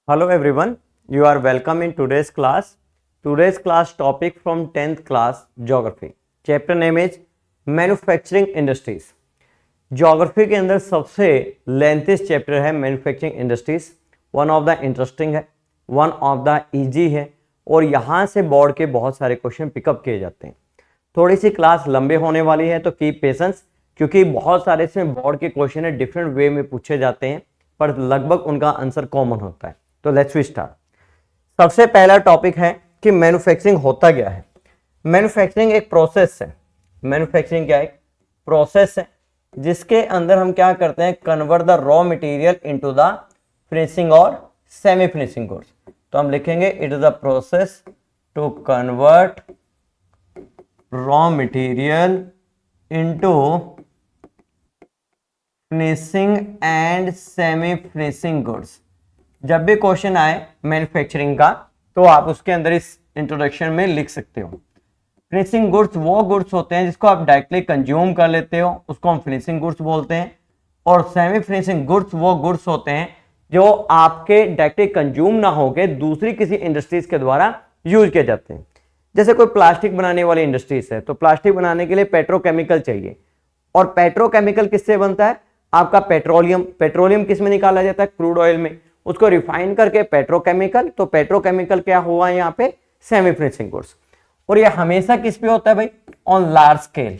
Hello everyone, you are welcome in today's class. Today's class topic from 10th class Geography. Chapter name is Manufacturing Industries. Geography के अंदर सबसे लेंथेस्ट chapter है manufacturing industries. One of the interesting है, one of the easy है और यहाँ से board के बहुत सारे क्वेश्चन पिकअप किए जाते हैं. थोड़ी सी क्लास लंबे होने वाली है तो कीप पेशेंस, क्योंकि बहुत सारे इसमें बोर्ड के क्वेश्चन है डिफरेंट वे में पूछे जाते हैं पर लगभग उनका आंसर कॉमन होता है. तो लेट्स वी स्टार्ट. सबसे पहला टॉपिक है कि मैन्युफैक्चरिंग होता क्या है. मैन्युफैक्चरिंग एक प्रोसेस है. मैन्युफैक्चरिंग क्या है? एक प्रोसेस है जिसके अंदर हम क्या करते हैं, convert the raw material into the finishing और सेमी फिनिशिंग गुड्स. तो हम लिखेंगे it is the process to convert raw material into finishing and semi finishing goods. जब भी क्वेश्चन आए मैन्युफैक्चरिंग का तो आप उसके अंदर इस इंट्रोडक्शन में लिख सकते हो. फिनिशिंग गुड्स वो गुड्स होते हैं जिसको आप डायरेक्टली कंज्यूम कर लेते हो, उसको हम फिनिशिंग गुड्स बोलते हैं. और सेमी फिनिशिंग गुड्स वो गुड्स होते हैं जो आपके डायरेक्टली कंज्यूम ना होके दूसरी किसी इंडस्ट्रीज के द्वारा यूज किए जाते हैं. जैसे कोई प्लास्टिक बनाने वाली इंडस्ट्रीज है तो प्लास्टिक बनाने के लिए पेट्रोकेमिकल चाहिए. और पेट्रोकेमिकल किससे बनता है? आपका पेट्रोलियम. पेट्रोलियम किस में निकाला जाता है? क्रूड ऑयल में. उसको रिफाइन करके पेट्रोकेमिकल. तो पेट्रोकेमिकल क्या हुआ यहाँ पे? Semi finishing goods. और ये हमेशा किस पे होता है भाई? On large scale.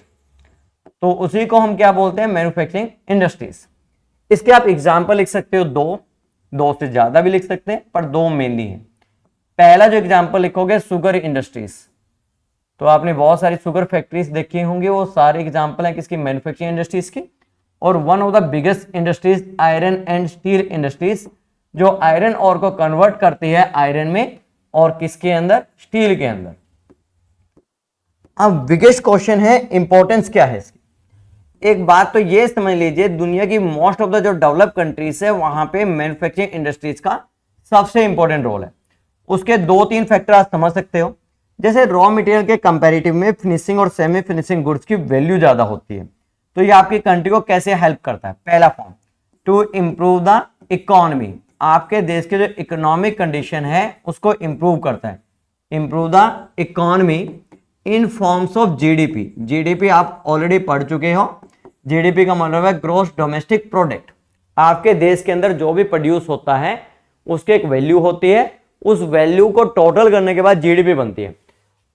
तो उसी को हम क्या बोलते हैं? Manufacturing industries. इसके आप एग्जांपल लिख सकते हो दो से ज्यादा भी लिख सकते हैं पर दो मेनली है. पहला जो एग्जांपल लिखोगे शुगर इंडस्ट्रीज. तो आपने बहुत सारी शुगर फैक्ट्रीज देखी होंगी, वो सारे एग्जांपल हैं किसकी? मैन्युफैक्चरिंग इंडस्ट्रीज की. और one of the biggest industries iron and steel industries, जो आयरन और को कन्वर्ट करती है आयरन में और किसके अंदर? स्टील के अंदर. अब बिगेस्ट क्वेश्चन है इंपॉर्टेंस क्या है इसकी. एक बात तो ये समझ लीजिए, दुनिया की मोस्ट ऑफ द जो डेवलप कंट्रीज है वहां पे मैन्युफैक्चरिंग इंडस्ट्रीज का सबसे इंपॉर्टेंट रोल है. उसके दो तीन फैक्टर आप समझ सकते हो. जैसे रॉ मटेरियल के कंपैरेटिव में फिनिशिंग और सेमी फिनिशिंग गुड्स की वैल्यू ज्यादा होती है. तो ये आपकी कंट्री को कैसे हेल्प करता है? पहला form, to improve the economy. आपके देश के जो इकोनॉमिक कंडीशन है उसको इंप्रूव करता है. Improve the economy in forms of GDP. GDP आप ऑलरेडी पढ़ चुके हो. जीडीपी का मतलब है ग्रॉस डोमेस्टिक प्रोडक्ट. आपके देश के अंदर जो भी प्रोड्यूस होता है उसकी एक वैल्यू होती है. उस वैल्यू को टोटल करने के बाद जीडीपी बनती है.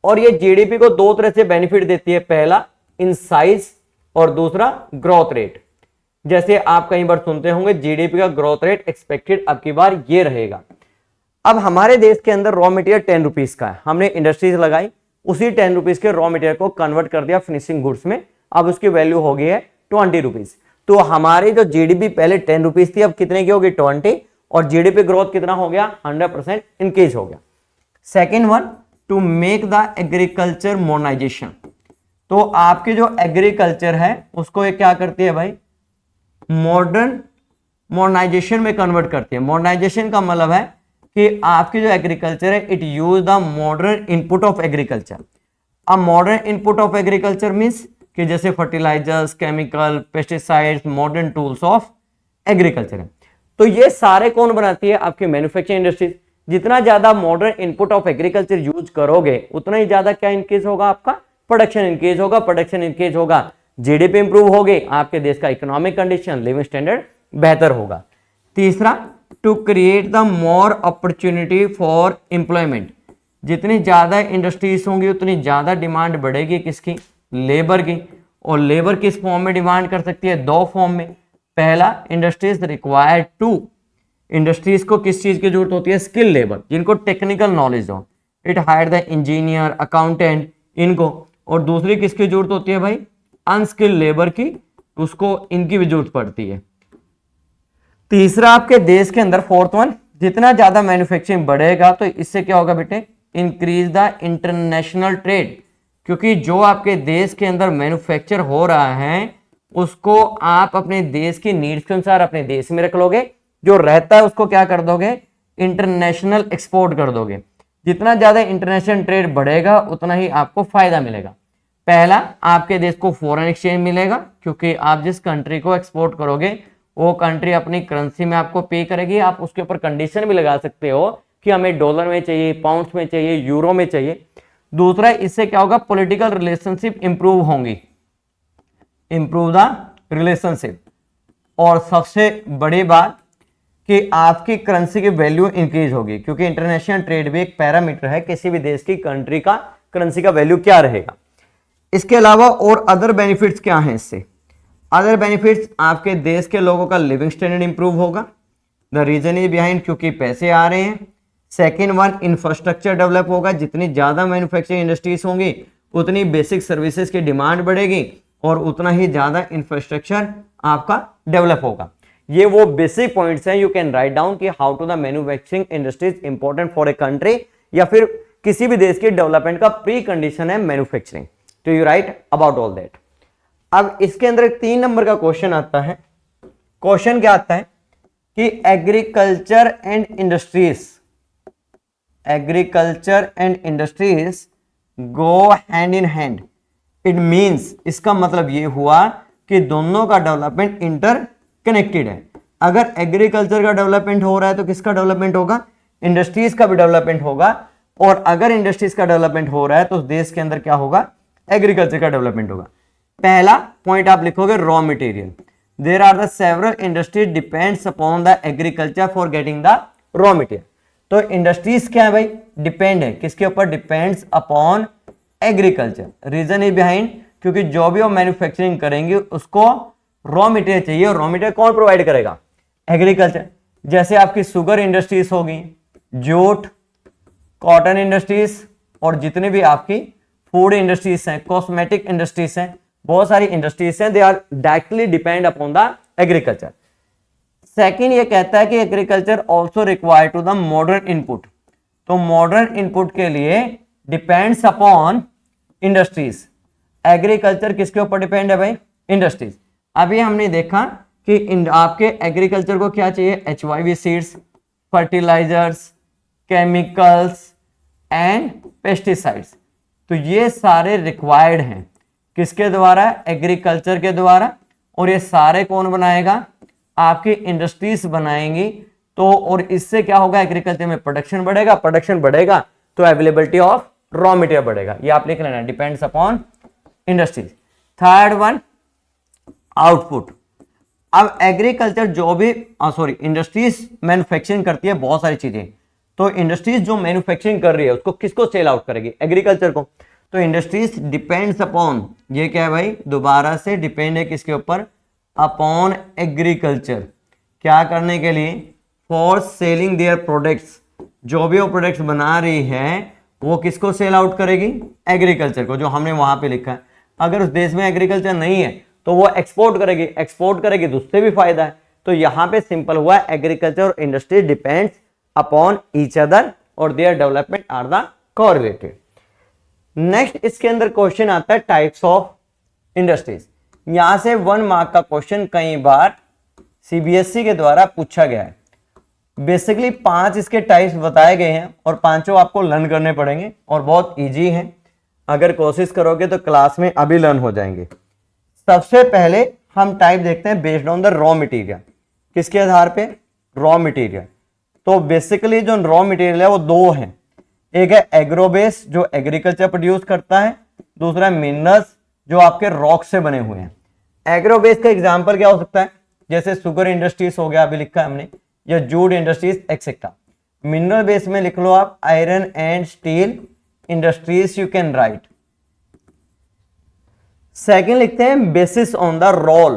और ये जीडीपी को दो तरह से बेनिफिट देती है. पहला इन साइज और दूसरा ग्रोथ रेट. जैसे आप कई बार सुनते होंगे जीडीपी का ग्रोथ रेट एक्सपेक्टेड अब की बार ये रहेगा. अब हमारे देश के अंदर रॉ मटेरियल 10 रुपीज का है. हमने इंडस्ट्रीज लगाई, उसी 10 रुपीज के रॉ मटेरियल को कन्वर्ट कर दिया फिनिशिंग गुड्स में. अब उसकी वैल्यू हो गई है 20 रुपीज. तो हमारी जो जीडीपी पहले 10 रुपीज थी अब कितने की होगी? 20. और जीडीपी ग्रोथ कितना हो गया? 100% इंक्रीज हो गया. Second one, to make the agriculture modernisation. तो आपके जो एग्रीकल्चर है उसको ये क्या करती है भाई? मॉडर्नाइजेशन में कन्वर्ट करती है. मॉडर्नाइजेशन का मतलब है कि आपकी जो एग्रीकल्चर है it use the modern input of agriculture. अब modern input of agriculture means कि जैसे fertilisers, chemical, pesticides, modern tools of agriculture है. तो ये सारे कौन बनाती है? आपकी मैन्युफैक्चरिंग इंडस्ट्रीज. जितना ज्यादा modern input of agriculture use करोगे उतना ही ज्यादा क्या इंक्रीज होगा? आपका प्रोडक्शन इंक्रीज होगा. प्रोडक्शन इंक्रीज होगा, जीडीपी इंप्रूव होगी, आपके देश का इकोनॉमिक कंडीशन, लिविंग स्टैंडर्ड बेहतर होगा. तीसरा, to create the more opportunity for employment. जितनी ज्यादा इंडस्ट्रीज होंगी उतनी ज्यादा डिमांड बढ़ेगी किसकी? लेबर की. और लेबर किस फॉर्म में डिमांड कर सकती है? दो फॉर्म में. पहला, इंडस्ट्रीज रिक्वायर्ड टू. इंडस्ट्रीज को किस चीज की जरूरत होती है? स्किल लेबर, जिनको टेक्निकल नॉलेज हो. It hire the engineer, accountant, इनको. और दूसरी किसकी जरूरत होती है भाई? अनस्किल्ड लेबर की. उसको इनकी भी जरूरत पड़ती है. तीसरा, आपके देश के अंदर फोर्थ वन, जितना ज्यादा मैन्युफैक्चरिंग बढ़ेगा तो इससे क्या होगा बेटे? Increase the international trade. क्योंकि जो आपके देश के अंदर मैन्युफैक्चर हो रहा है उसको आप अपने देश की नीड्स के अनुसार अपने देश में रख लोगे. जो रहता है उसको क्या कर दोगे? इंटरनेशनल एक्सपोर्ट कर दोगे. जितना ज्यादा इंटरनेशनल ट्रेड बढ़ेगा उतना ही आपको फायदा मिलेगा. पहला, आपके देश को फॉरेन एक्सचेंज मिलेगा क्योंकि आप जिस कंट्री को एक्सपोर्ट करोगे वो कंट्री अपनी करेंसी में आपको पे करेगी। आप उसके ऊपर कंडीशन भी लगा सकते हो कि हमें डॉलर में चाहिए, पाउंड्स में चाहिए, यूरो में चाहिए। दूसरा, इससे क्या होगा, पॉलिटिकल रिलेशनशिप इंप्रूव होंगी, इंप्रूव द रिलेशनशिप। और सबसे बड़ी बात कि आपकी करेंसी की वैल्यू इंक्रीज होगी, क्योंकि इंटरनेशनल ट्रेड भी एक पैरामीटर है किसी भी देश की कंट्री का करेंसी का वैल्यू क्या रहेगा। इसके अलावा और अदर बेनिफिट्स क्या हैं इससे? अदर बेनिफिट्स, आपके देश के लोगों का लिविंग स्टैंडर्ड इंप्रूव होगा। द रीजन इज बिहाइंड, क्योंकि पैसे आ रहे हैं। सेकेंड वन, इंफ्रास्ट्रक्चर डेवलप होगा। जितनी ज्यादा मैन्युफैक्चरिंग इंडस्ट्रीज होंगी उतनी बेसिक सर्विसेज की डिमांड बढ़ेगी और उतना ही ज्यादा इंफ्रास्ट्रक्चर आपका डेवलप होगा। ये वो बेसिक पॉइंट्स हैं, यू कैन राइट डाउन कि how to the manufacturing industries important for a country, या फिर किसी भी देश की डेवलपमेंट का प्री कंडीशन है मैन्युफैक्चरिंग। तो you write about all that. अब इसके अंदर 3 नंबर का क्वेश्चन आता है। क्वेश्चन क्या आता है कि agriculture and industries, agriculture and industries go hand in hand. It means, इसका मतलब ये हुआ कि दोनों का डेवलपमेंट इंटर कनेक्टेड है। अगर एग्रीकल्चर का डेवलपमेंट हो रहा है तो किसका डेवलपमेंट होगा? इंडस्ट्रीज का भी डेवलपमेंट होगा। और अगर इंडस्ट्रीज का डेवलपमेंट हो रहा है तो देश के अंदर क्या होगा? एग्रीकल्चर का डेवलपमेंट होगा। पहला पॉइंट आप लिखोगे raw material. There are the several industries depends upon the agriculture for getting the raw material. तो इंडस्ट्रीज क्या है भाई? डिपेंड है किसके ऊपर? Depends upon agriculture. Reason is behind, क्योंकि जो भी वो मैन्युफैक्चरिंग करेंगे उसको रॉ मटेरियल चाहिए, और रॉ मटेरियल कौन प्रोवाइड करेगा? एग्रीकल्चर। जैसे आपकी शुगर इंडस्ट्रीज होगी, जूट, कॉटन इंडस्ट्रीज, और जितने भी आपकी फूड इंडस्ट्रीज हैं, कॉस्मेटिक इंडस्ट्रीज हैं, बहुत सारी इंडस्ट्रीज हैं, they are directly depend upon the agriculture. Second, ये कहता है कि agriculture also require to the modern input. तो मॉडर्न इनपुट के लिए डिपेंड्स अपॉन इंडस्ट्रीज। एग्रीकल्चर किसके ऊपर डिपेंड है भाई? इंडस्ट्रीज। अभी हमने देखा कि आपके एग्रीकल्चर को क्या चाहिए? HYV seeds, fertilisers, chemicals and pesticides. तो ये सारे रिक्वायर्ड हैं किसके द्वारा? एग्रीकल्चर के द्वारा। और ये सारे कौन बनाएगा? आपकी इंडस्ट्रीज बनाएंगी। तो और इससे क्या होगा? एग्रीकल्चर में प्रोडक्शन बढ़ेगा, प्रोडक्शन बढ़ेगा तो अवेलेबिलिटी ऑफ रॉ मटेरियल बढ़ेगा। ये आप लिख लेना, depends upon industries. Third one, output. अब एग्रीकल्चर जो भी इंडस्ट्रीज मैन्युफैक्चरिंग करती है बहुत सारी चीजें, तो इंडस्ट्रीज जो मैन्युफैक्चरिंग कर रही है उसको किसको सेल आउट करेगी? एग्रीकल्चर को। तो इंडस्ट्रीज डिपेंड्स अपॉन, ये क्या है भाई? दोबारा से डिपेंड है किसके ऊपर? Upon agriculture. क्या करने के लिए? For selling their products. जो भी वो प्रोडक्ट्स बना रही है वो किसको सेल आउट करेगी? एग्रीकल्चर को, जो हमने वहां पे लिखा है। अगर उस देश में एग्रीकल्चर नहीं है तो वो एक्सपोर्ट करेगी, एक्सपोर्ट करेगी तो उससे भी फायदा है। तो यहां पे सिंपल हुआ, एग्रीकल्चर और industry depends upon each other और their development are the correlated. Next, इसके अंदर क्वेश्चन आता है टाइप्स ऑफ इंडस्ट्रीज। यहां से 1 मार्क का क्वेश्चन कई बार CBSE के द्वारा पूछा गया है। बेसिकली 5 इसके टाइप्स बताए गए हैं और पांचों आपको लर्न करने पड़ेंगे और बहुत इजी हैं। अगर कोशिश करोगे तो क्लास में अभी लर्न हो जाएंगे। सबसे पहले हम टाइप देखते हैं based on the raw material. किसके आधार पे? Raw material. तो बेसिकली जो रॉ मटेरियल है वो 2 हैं। एक है एग्रोबेस जो एग्रीकल्चर प्रोड्यूस करता है, दूसरा मिनरल्स जो आपके रॉक से बने हुए हैं। एग्रोबेस का एग्जांपल क्या हो सकता है? जैसे शुगर इंडस्ट्रीज हो गया, अभी लिखा है हमने, या jute industries etcetera. Mineral base में लिख लो आप iron and steel industries, you can right. Second लिखते हैं बेसिस ऑन द रोल,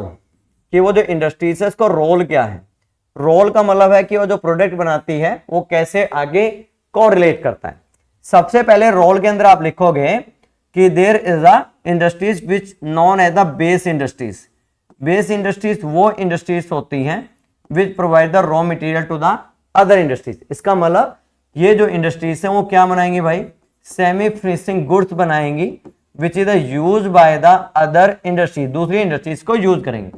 कि वो जो इंडस्ट्रीज है उसका रोल क्या है। रोल का मतलब है कि वो जो प्रोडक्ट बनाती है वो कैसे आगे कोरिलेट करता है। सबसे पहले रोल के अंदर आप लिखोगे कि there is a industries which known as the base industries. Base industries वो इंडस्ट्रीज होती हैं which provide the raw material to the other industries. इसका मतलब ये जो इंडस्ट्रीज है वो क्या बनाएंगी भाई? सेमी फिनिशिंग गुड्स बनाएंगी which is use by the other industry, दूसरी इंडस्ट्रीज को यूज करेंगे।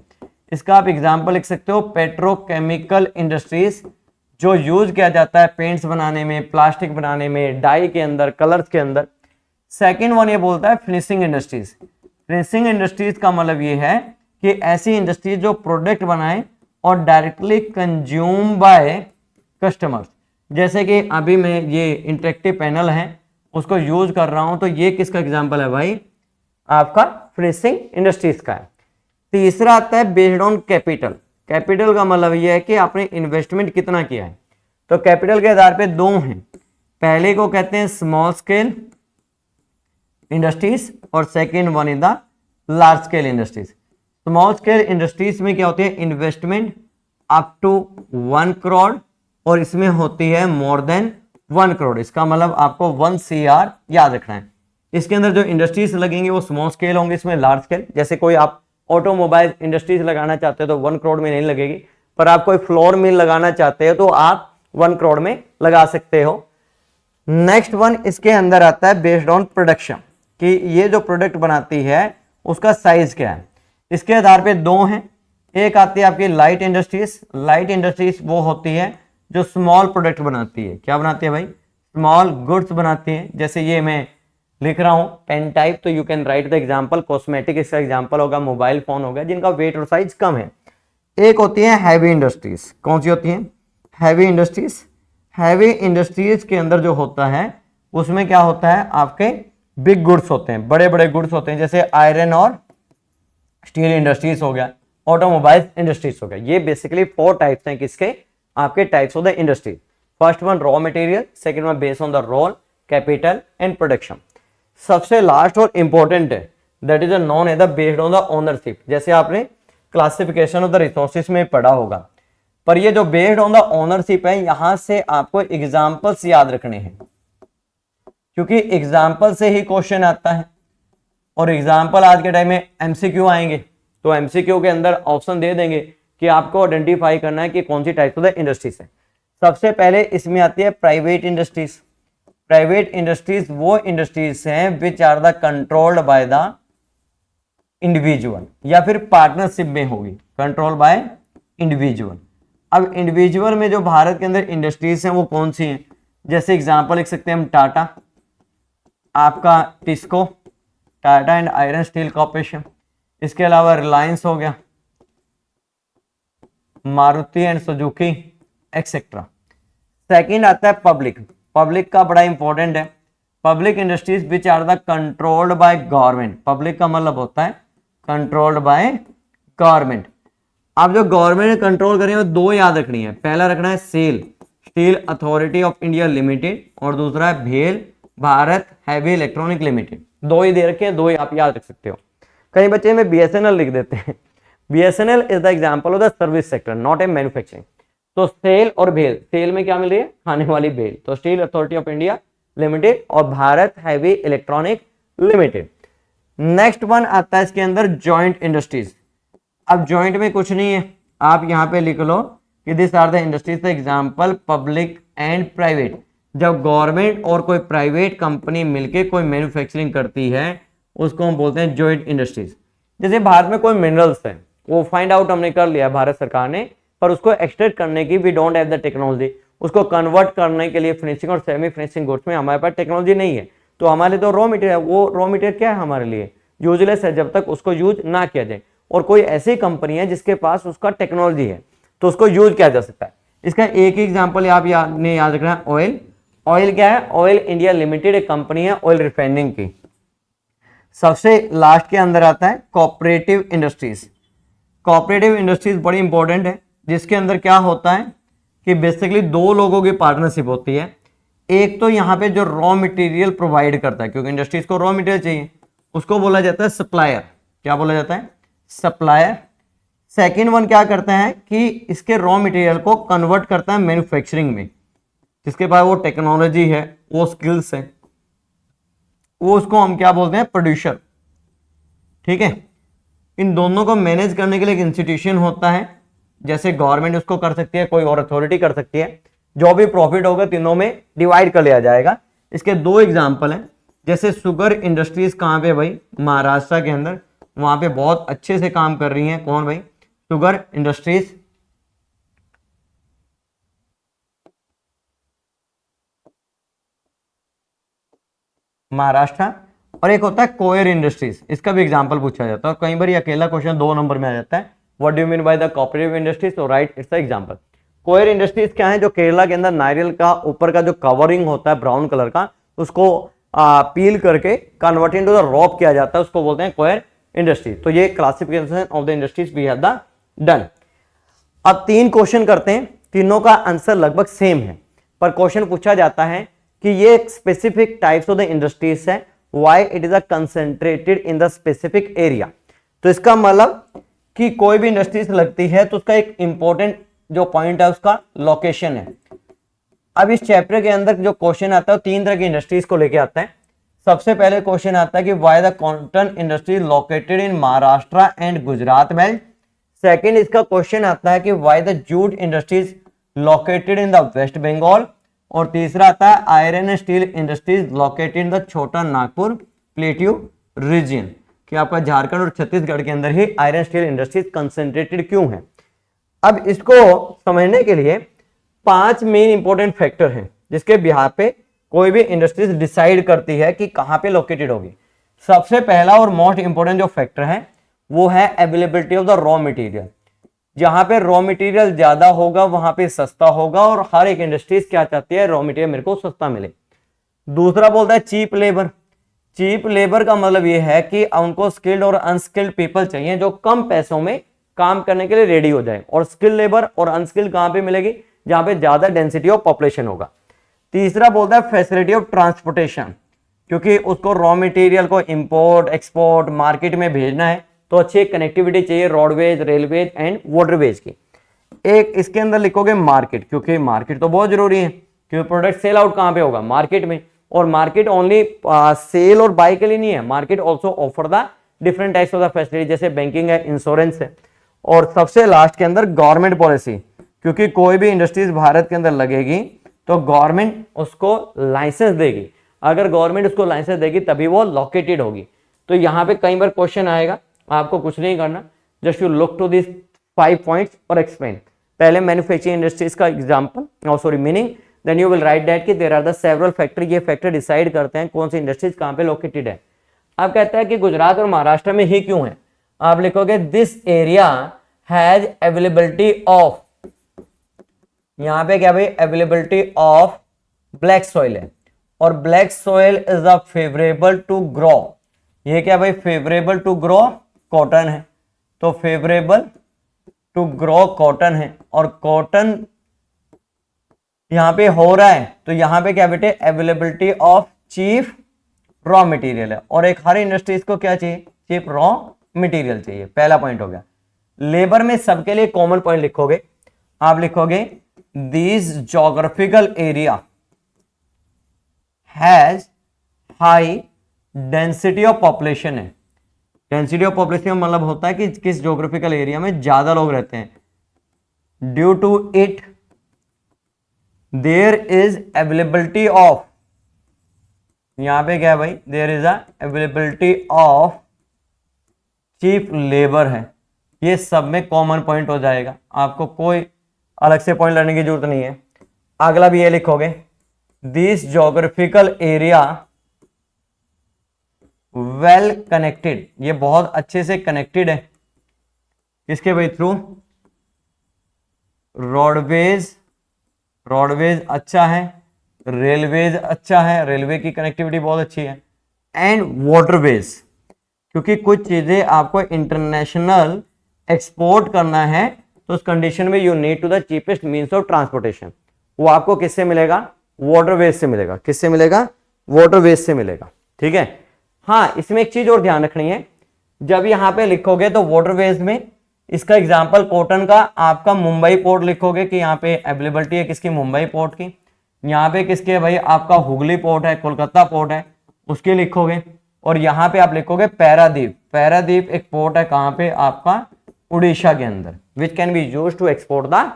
इसका आप एग्जांपल लिख सकते हो पेट्रोकेमिकल इंडस्ट्रीज, जो यूज किया जाता है पेंट्स बनाने में, प्लास्टिक बनाने में, डाई के अंदर, कलर्स के अंदर। सेकेंड वन ये बोलता है फिनिशिंग इंडस्ट्रीज। फिनिशिंग इंडस्ट्रीज का मतलब ये है कि ऐसी इंडस्ट्रीज जो प्रोडक्ट बनाए और डायरेक्टली कंज्यूम बाय कस्टमर्स। जैसे कि अभी मैं ये इंटरेक्टिव पैनल है उसको यूज कर रहा हूं, तो ये किसका एग्जांपल है भाई, आपका फिनिशिंग इंडस्ट्रीज का है। तीसरा आता है बेस्ड ऑन कैपिटल। कैपिटल का मतलब ये है कि आपने इन्वेस्टमेंट कितना किया है। तो कैपिटल के आधार पे दो हैं, पहले को कहते हैं स्मॉल स्केल इंडस्ट्रीज और second one is the large scale industries. Small scale industries में क्या होती है, इन्वेस्टमेंट अप टू 1 करोड़ और इसमें होती है मोर देन 1 करोड़। इसका मतलब आपको 1 CR याद रखना है। इसके अंदर जो इंडस्ट्रीज लगेंगी वो स्मॉल स्केल होंगे, इसमें लार्ज स्केल। जैसे कोई आप ऑटोमोबाइल इंडस्ट्रीज लगाना चाहते हो तो 1 करोड़ में नहीं लगेगी, पर आप कोई फ्लोर मिल लगाना चाहते हो तो आप 1 करोड़ में लगा सकते हो। नेक्स्ट वन इसके अंदर आता है बेस्ड ऑन प्रोडक्शन, कि ये जो प्रोडक्ट बनाती है उसका साइज क्या है। इसके आधार पे दो हैं, एक आती है आपकी लाइट इंडस्ट्रीज। लाइट इंडस्ट्रीज वो होती है जो स्मॉल प्रोडक्ट बनाती है। क्या बनाती है भाई, स्मॉल गुड्स बनाती है। जैसे ये मैं लिख रहा हूं पेन टाइप, तो you can right the example. Cosmetic इसका एग्जांपल होगा, मोबाइल फोन होगा जिनका वेट और साइज कम है। एक होती है हैवी इंडस्ट्रीज। कौन सी होती है, हैवी इंडस्ट्रीज। हैवी इंडस्ट्रीज के अंदर जो होता है उसमें क्या होता है, आपके बिग गुड्स होते हैं, बड़े बड़े गुड्स होते हैं। जैसे आयरन और स्टील इंडस्ट्रीज हो गया, ऑटोमोबाइल इंडस्ट्रीज हो गया। ये बेसिकली 4 टाइप्स हैं किसके, आपके types of the industry. First one raw material, second one based on the role, capital and production. सबसे लास्ट और इंपॉर्टेंट है that is known as the based on the ownership. जैसे आपने क्लासिफिकेशन ऑफ द रिसोर्सेज में पढ़ा होगा, पर ये जो बेस्ड ऑन द ओनरशिप है, यहां से आपको एग्जांपल्स याद रखने हैं, क्योंकि एग्जाम्पल से ही क्वेश्चन आता है। और एग्जाम्पल आज के टाइम में MCQ आएंगे, तो MCQ के अंदर ऑप्शन दे देंगे कि आपको आइडेंटिफाई करना है कि कौन सी टाइप ऑफ द इंडस्ट्रीज है। सबसे पहले इसमें आती है प्राइवेट इंडस्ट्रीज। प्राइवेट इंडस्ट्रीज वो इंडस्ट्रीज हैं which are the controlled by the individual, या फिर पार्टनरशिप में होगी, कंट्रोल बाय इंडिविजुअल। अब इंडिविजुअल में जो भारत के अंदर इंडस्ट्रीज हैं वो कौन सी हैं, जैसे एग्जांपल लिख सकते हैं हम टाटा, आपका TISCO, Tata and iron steel corporation. इसके अलावा रिलायंस हो गया, Maruti and Suzuki etcetera. Second आता है पब्लिक। पब्लिक का बड़ा इंपॉर्टेंट है, public industries which are the controlled by government. Public का मतलब होता है कंट्रोल्ड बाय गवर्नमेंट। आप जो गवर्नमेंट कंट्रोल करें वो दो याद रखनी है। पहला रखना है SAIL, steel authority of India limited, और दूसरा है भेल, भारत हैवी इलेक्ट्रॉनिक लिमिटेड। दो ही दे रखे हैं, दो ही आप याद रख सकते हो। कई बच्चे में BSNL लिख देते हैं। BSNL is the example of the service sector, not a manufacturing. तो सेल और भेल, सेल में क्या मिल रही है, खाने वाली भेल, तो steel authority of India limited और Bharat heavy electronic limited. Next one आता है इसके अंदर जॉइंट इंडस्ट्रीज। अब जॉइंट में कुछ नहीं है, आप यहां पे लिख लो कि this are the industries example public and private. जब गवर्नमेंट और कोई प्राइवेट कंपनी मिलके कोई मैन्युफैक्चरिंग करती है उसको हम बोलते हैं जॉइंट इंडस्ट्रीज। जैसे भारत में कोई मिनरल्स है, वो फाइंड आउट हमने कर लिया भारत सरकार ने, पर उसको एक्सट्रैक्ट करने की we don't have the technology. उसको कन्वर्ट करने के लिए फिनिशिंग और सेमी फिनिशिंग गुड्स में हमारे पास टेक्नोलॉजी नहीं है। तो हमारे तो रॉ मटेरियल, वो रॉ मटेरियल क्या है हमारे लिए, यूजलेस है जब तक उसको यूज ना किया जाए। और कोई ऐसी कंपनी है जिसके पास उसका टेक्नोलॉजी है तो उसको यूज किया जा सकता है। इसका एक ही एग्जाम्पल आप याद रखना है, ऑयल। ऑयल क्या है, ऑयल इंडिया लिमिटेड एक कंपनी है ऑयल रिफाइनिंग की। सबसे लास्ट के अंदर आता है कोऑपरेटिव इंडस्ट्रीज। कोऑपरेटिव इंडस्ट्रीज बड़ी इंपॉर्टेंट है, जिसके अंदर क्या होता है कि बेसिकली दो लोगों की पार्टनरशिप होती है। एक तो यहाँ पे जो रॉ मटेरियल प्रोवाइड करता है, क्योंकि इंडस्ट्रीज को रॉ मटेरियल चाहिए, उसको बोला जाता है सप्लायर। क्या बोला जाता है, सप्लायर। सेकेंड वन क्या करता है कि इसके रॉ मटेरियल को कन्वर्ट करता है मैन्युफैक्चरिंग में, जिसके पास वो टेक्नोलॉजी है, वो स्किल्स है, वो उसको हम क्या बोलते हैं, प्रोड्यूसर। ठीक है, इन दोनों को मैनेज करने के लिए एक इंस्टीट्यूशन होता है, जैसे गवर्नमेंट उसको कर सकती है, कोई और अथॉरिटी कर सकती है। जो भी प्रॉफिट होगा तीनों में डिवाइड कर लिया जाएगा। इसके दो एग्जांपल हैं, जैसे शुगर इंडस्ट्रीज कहाँ पे भाई, महाराष्ट्र के अंदर, वहां पे बहुत अच्छे से काम कर रही हैं। कौन भाई, शुगर इंडस्ट्रीज। महाराष्ट्र। और एक होता है कोयर इंडस्ट्रीज, इसका भी एग्जांपल पूछा जाता है और कई बार अकेला क्वेश्चन 2 नंबर में आ जाता है। What do you mean by the cooperative industries? तो right, it's a example. Coir industries क्या है? जो केरला के अंदर नारियल का ऊपर का जो कवरिंग होता है ब्राउन कलर का, उसको पील करके कन्वर्ट इनटू द रॉप किया जाता है, उसको बोलते हैं कोयर इंडस्ट्री। तो ये classification of the industries we have the done. अब 3 क्वेश्चन करते हैं, तीनों का आंसर लगभग सेम है, पर क्वेश्चन पूछा जाता है कि ये specific types of the industries है, why it is a concentrated in the specific area. तो इसका मतलब कि कोई भी इंडस्ट्रीज लगती है तो उसका एक इंपॉर्टेंट जो पॉइंट है उसका लोकेशन है। अब इस चैप्टर के अंदर जो क्वेश्चन आता है 3 तरह की इंडस्ट्रीज को लेके आता है। सबसे पहले क्वेश्चन आता है कि why the cotton industry located in Maharashtra and Gujarat belt. Second इसका क्वेश्चन आता है कि why the jute industries located in the West Bengal. और तीसरा आता है iron and steel industries located in the Chhota Nagpur plateau region, कि आपका झारखंड और छत्तीसगढ़ के अंदर ही आयरन स्टील इंडस्ट्रीज कंसेंट्रेटेड क्यों है। अब इसको समझने के लिए 5 मेन इंपॉर्टेंट फैक्टर हैं जिसके बिहार पे कोई भी इंडस्ट्रीज डिसाइड करती है कि कहां पे लोकेटेड होगी। सबसे पहला और मोस्ट इंपॉर्टेंट जो फैक्टर है वो है availability of the raw material. जहां पे रॉ मटेरियल ज्यादा होगा वहां पे सस्ता होगा, और हर एक इंडस्ट्रीज क्या चाहती है, रॉ मटेरियल मेरे को सस्ता मिले। दूसरा बोलता है चीप लेबर। चीप लेबर का मतलब ये है कि उनको स्किल्ड और अनस्किल्ड पीपल चाहिए जो कम पैसों में काम करने के लिए रेडी हो जाए। और स्किल्ड लेबर और अनस्किल्ड कहां पे मिलेगी? जहां पे ज्यादा डेंसिटी ऑफ पॉपुलेशन होगा। तीसरा बोलता है फैसिलिटी ऑफ ट्रांसपोर्टेशन, क्योंकि उसको रॉ मटेरियल को इंपोर्ट एक्सपोर्ट मार्केट में भेजना है तो अच्छी कनेक्टिविटी चाहिए रोडवेज, रेलवेज एंड वाटरवेज की। एक इसके अंदर लिखोगे मार्केट, क्योंकि मार्केट तो बहुत जरूरी है, क्योंकि प्रोडक्ट सेल आउट कहां पे होगा? मार्केट में। और मार्केट ओनली सेल और बाय के लिए नहीं है, market also offer the different types of the facility, जैसे बैंकिंग है, इंश्योरेंस है। और सबसे लास्ट के अंदर गवर्नमेंट पॉलिसी, क्योंकि कोई भी इंडस्ट्रीज भारत के अंदर लगेगी तो गवर्नमेंट उसको लाइसेंस देगी। अगर गवर्नमेंट उसको लाइसेंस देगी तभी वो लोकेटेड होगी। तो यहाँ पे कई बार क्वेश्चन आएगा, आपको कुछ नहीं करना, just you look to this 5 points और एक्सप्लेन। पहले मैन्युफैक्चरिंग इंडस्ट्रीज का example meaning, then you will write that कि there are the several factor. ये फैक्टर डिसाइड करते हैं कौन सी इंडस्ट्रीज कहाँ पे लोकेटेड है। अब कहता है कि गुजरात और महाराष्ट्र में ही क्यों है? आप लिखोगे this area has availability of, यहां पे क्या भाई, अवेलेबिलिटी ऑफ ब्लैक सॉइल है, और black soil is a favourable to grow. ये क्या भाई, फेवरेबल टू ग्रो कॉटन है, तो फेवरेबल टू ग्रो कॉटन है, और कॉटन यहां पे हो रहा है तो यहां पे क्या बेटे, availability of cheap raw material है। और एक हर इंडस्ट्रीज को क्या चाहिए? चीप रॉ मटेरियल चाहिए। पहला पॉइंट हो गया। लेबर में सबके लिए कॉमन पॉइंट लिखोगे, आप लिखोगे this geographical area has high density of population है। डेंसिटी ऑफ पॉपुलेशन मतलब होता है कि किस ज्योग्राफिकल एरिया में ज्यादा लोग रहते हैं। Due to it there is availability of, यहां पे क्या है भाई, there is availability of cheap labour है। ये सब में कॉमन पॉइंट हो जाएगा, आपको कोई अलग से पॉइंट लेने की जरूरत नहीं है। अगला भी ये लिखोगे, this geographical area well connected, ये बहुत अच्छे से कनेक्टेड है किसके भाई, थ्रू रोडवेज, रोडवेज अच्छा है, रेलवेज अच्छा है, रेलवे की कनेक्टिविटी बहुत अच्छी है, एंड वाटरवेज, क्योंकि कुछ चीजें आपको इंटरनेशनल एक्सपोर्ट करना है तो उस कंडीशन में you need to the cheapest means of transportation. वो आपको किससे मिलेगा? वाटरवेज से मिलेगा। किससे मिलेगा? वाटरवेज से मिलेगा। ठीक है। हाँ, इसमें एक चीज और ध्यान रखनी है, जब यहां पे लिखोगे तो वाटरवेज में इसका एग्जांपल कॉटन का आपका मुंबई पोर्ट लिखोगे कि यहाँ पे अवेलेबिलिटी है किसकी, मुंबई पोर्ट की। यहाँ पे किसके है भाई, आपका हुगली पोर्ट है, कोलकाता पोर्ट है, उसके लिखोगे। और यहाँ पे आप लिखोगे पैरादीप। पैरादीप एक पोर्ट है कहाँ पे, आपका उड़ीसा के अंदर, which can be used to export the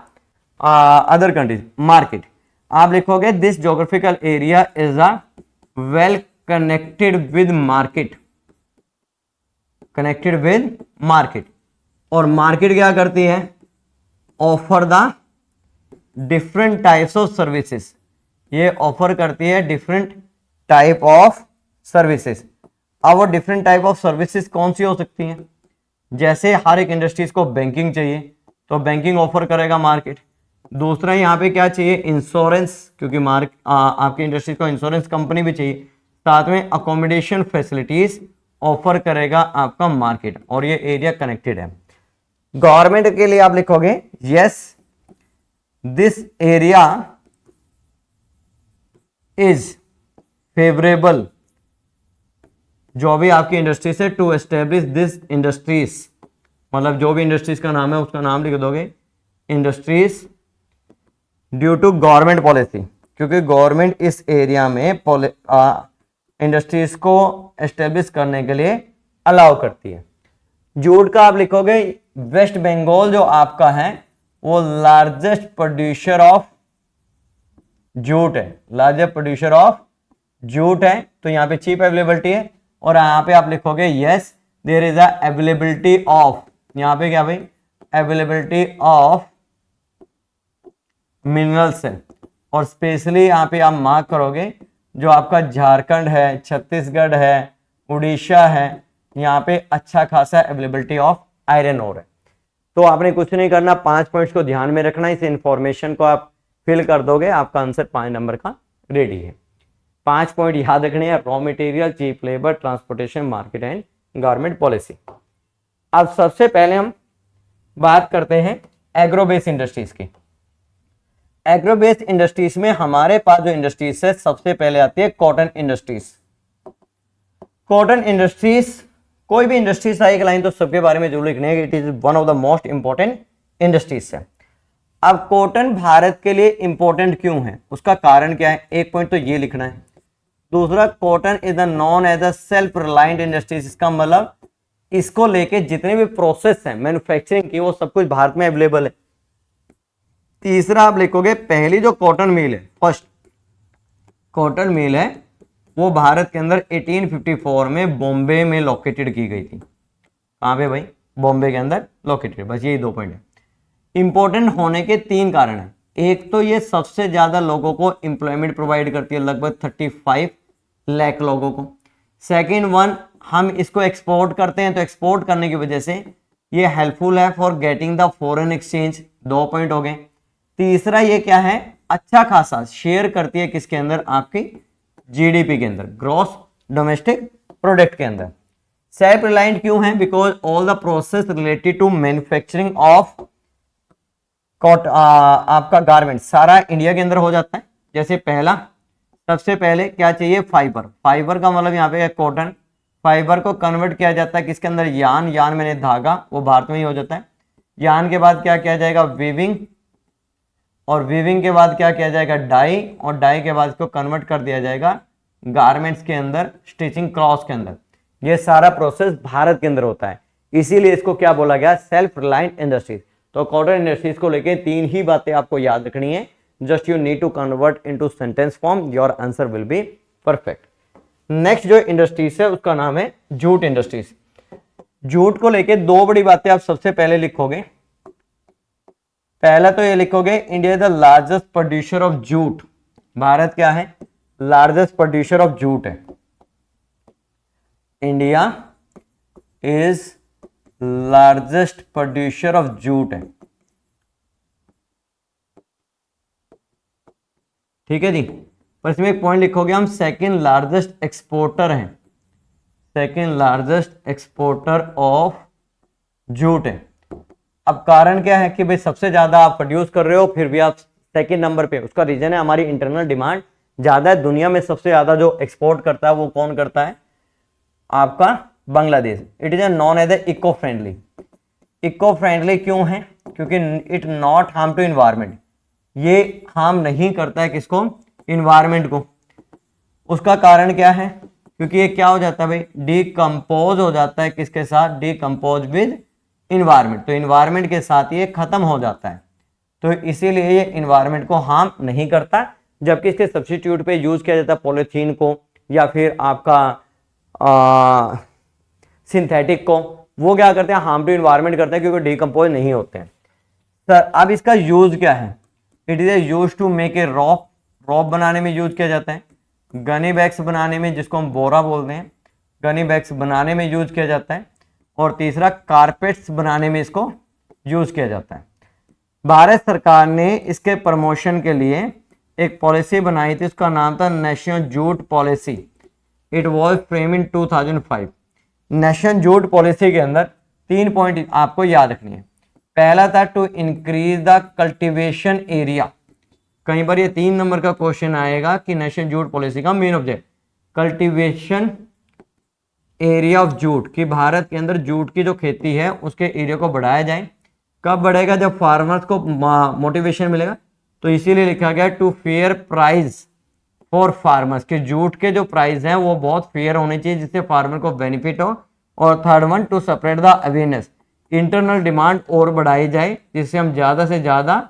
other countries market. आप लिखोगे this geographical area is a well connected with market, connected with market. और मार्केट क्या करती है? Offer the different types of services, ये ऑफर करती है डिफरेंट टाइप ऑफ सर्विसेज। अब वो डिफरेंट टाइप ऑफ सर्विसेज कौन सी हो सकती हैं? जैसे हर एक इंडस्ट्रीज को बैंकिंग चाहिए तो बैंकिंग ऑफर करेगा मार्केट। दूसरा यहाँ पे क्या चाहिए, इंश्योरेंस, क्योंकि आपकी इंडस्ट्री को इंश्योरेंस कंपनी भी चाहिए। साथ में अकोमोडेशन फैसिलिटीज ऑफर करेगा आपका मार्केट, और ये एरिया कनेक्टेड है। गवर्नमेंट के लिए आप लिखोगे yes this area is favourable, जो भी आपकी इंडस्ट्रीज है, टू एस्टेब्लिश दिस इंडस्ट्रीज, मतलब जो भी इंडस्ट्रीज का नाम है उसका नाम लिख दोगे industries due to government policy, क्योंकि गवर्नमेंट इस एरिया में इंडस्ट्रीज को एस्टेब्लिश करने के लिए अलाउ करती है। जूट का आप लिखोगे वेस्ट बंगाल जो आपका है वो लार्जेस्ट प्रोड्यूसर ऑफ जूट है, लार्जेस्ट प्रोड्यूसर ऑफ जूट है, तो यहाँ पे चीप अवेलेबिलिटी है। और यहाँ पे आप लिखोगे yes there is availability of, यहाँ पे क्या भाई, अवेलेबिलिटी ऑफ मिनरल्स है। और स्पेशली यहाँ पे आप मार्क करोगे जो आपका झारखंड है, छत्तीसगढ़ है, उड़ीसा है, यहाँ पे अच्छा खासा अवेलेबिलिटी ऑफ आयरन ओर है। तो आपने कुछ नहीं करना, 5 पॉइंट्स को ध्यान में रखना, इस इंफॉर्मेशन को आप फिल कर दोगे, आपका आंसर 5 नंबर का रेडी है। 5 पॉइंट याद रखने हैं, raw material, cheap labour, transportation, market and government policy. अब सबसे पहले हम बात करते हैं एग्रोबेस इंडस्ट्रीज की। एग्रोबेस इंडस्ट्रीज में हमारे पास जो इंडस्ट्रीज है सबसे पहले आती है कॉटन इंडस्ट्रीज। कॉटन इंडस्ट्रीज, कोई भी इंडस्ट्रीज आए एक लाइन तो सबके बारे में जरूर लिखने है, it is one of the most important industries है। अब कॉटन भारत के लिए इंपॉर्टेंट क्यों है, उसका कारण क्या है, एक पॉइंट तो ये लिखना है। दूसरा, cotton is the known as a self reliant industries, इसका मतलब इसको लेके जितने भी प्रोसेस है मैन्युफैक्चरिंग की वो सब कुछ भारत में अवेलेबल है। तीसरा आप लिखोगे पहली जो कॉटन मिल है, फर्स्ट कॉटन मिल है वो भारत के अंदर 1854 में बॉम्बे में लोकेटेड की गई थी। कहां पे भाई, बॉम्बे के अंदर लोकेटेड। बस यही 2 पॉइंट है। इंपॉर्टेंट होने के 3 कारण है। एक तो ये सबसे ज्यादा लोगों को एम्प्लॉयमेंट प्रोवाइड करती है, लगभग 35 लाख लोगों को। सेकेंड वन, हम इसको एक्सपोर्ट करते हैं, तो एक्सपोर्ट करने की वजह से ये हेल्पफुल है for getting the foreign exchange. 2 point हो गए। तीसरा ये क्या है, अच्छा खासा शेयर करती है किसके अंदर, आपकी जीडीपी के अंदर, ग्रॉस डोमेस्टिक प्रोडक्ट के अंदर। सेल्फ रिलायंट क्यों है, because all the process related to manufacturing of आपका गारमेंट सारा इंडिया के अंदर हो जाता है। जैसे पहला, सबसे पहले क्या चाहिए, फाइबर। फाइबर का मतलब यहाँ पे कॉटन, फाइबर को कन्वर्ट किया जाता है किसके अंदर, यान। यान मैंने धागा, वो भारत में ही हो जाता है। यान के बाद क्या किया जाएगा, वीविंग, और वीविंग के बाद क्या किया जाएगा, डाई, और डाई के बाद इसको कन्वर्ट कर दिया जाएगा गारमेंट्स के अंदर, स्टिचिंग क्लॉथ के अंदर। ये सारा प्रोसेस भारत के अंदर होता है, इसीलिए इसको क्या बोला गया, सेल्फ रिलायंट इंडस्ट्रीज। तो कॉटन इंडस्ट्रीज को लेके 3 ही बातें आपको याद रखनी है। Just you need to convert into sentence form, your answer will be perfect. Next जो इंडस्ट्रीज है उसका नाम है जूट इंडस्ट्रीज। जूट को लेके 2 बड़ी बातें आप सबसे पहले लिखोगे। पहला तो ये लिखोगे, India is the largest producer of jute. Bharat क्या है, लार्जेस्ट प्रोड्यूसर ऑफ जूट है। India is largest producer of jute है, ठीक है जी। पर इसमें एक पॉइंट लिखोगे, हम सेकेंड लार्जेस्ट एक्सपोर्टर हैं, second largest exporter of jute है। अब कारण क्या है कि भाई सबसे ज्यादा आप प्रोड्यूस कर रहे हो फिर भी आप सेकेंड नंबर पे, उसका रीजन है हमारी इंटरनल डिमांड ज्यादा है। दुनिया में सबसे ज्यादा जो एक्सपोर्ट करता है वो कौन करता है, आपका Bangladesh. It is known as eco friendly. Eco friendly क्यों है, क्योंकि it not harm to environment, ये हार्म नहीं करता है किसको, इन्वायरमेंट को। उसका कारण क्या है, क्योंकि ये क्या हो जाता है भाई, डिकम्पोज हो जाता है किसके साथ, डिकम्पोज विद इन्वायरमेंट। तो इन्वायरमेंट के साथ ये खत्म हो जाता है, तो इसीलिए ये इन्वायरमेंट को हार्म नहीं करता। जबकि इसके सब्स्टिट्यूट पे यूज किया जाता है पॉलीथीन को या फिर आपका सिंथेटिक को, वो क्या करते हैं, हार्म टू इन्वायरमेंट करते हैं क्योंकि डिकम्पोज नहीं होते हैं। सर अब इसका यूज क्या है, it is use to make a rope, rope बनाने में यूज किया जाता है। गनी बैग्स बनाने में, जिसको हम बोरा बोलते हैं, गनी बैग्स बनाने में यूज किया जाता है। और तीसरा कारपेट्स बनाने में इसको यूज किया जाता है। भारत सरकार ने इसके प्रमोशन के लिए एक पॉलिसी बनाई थी, उसका नाम था national jute policy. It was frame in 2005। National jute policy के अंदर 3 पॉइंट आपको याद रखनी है। पहला था to increase the cultivation area. कई बार ये 3 नंबर का क्वेश्चन आएगा कि नेशनल जूट पॉलिसी का main object cultivation area of jute, कि भारत के अंदर जूट की जो खेती है उसके एरिया को बढ़ाया जाए। कब बढ़ेगा? जब फार्मर्स को मोटिवेशन मिलेगा। तो इसीलिए लिखा गया to fair price for farmers, कि जूट के जो प्राइस हैं वो बहुत फेयर होने चाहिए जिससे फार्मर को बेनिफिट हो। और third one two spread the awareness, internal demand और बढ़ाई जाए जिससे हम ज़्यादा से ज़्यादा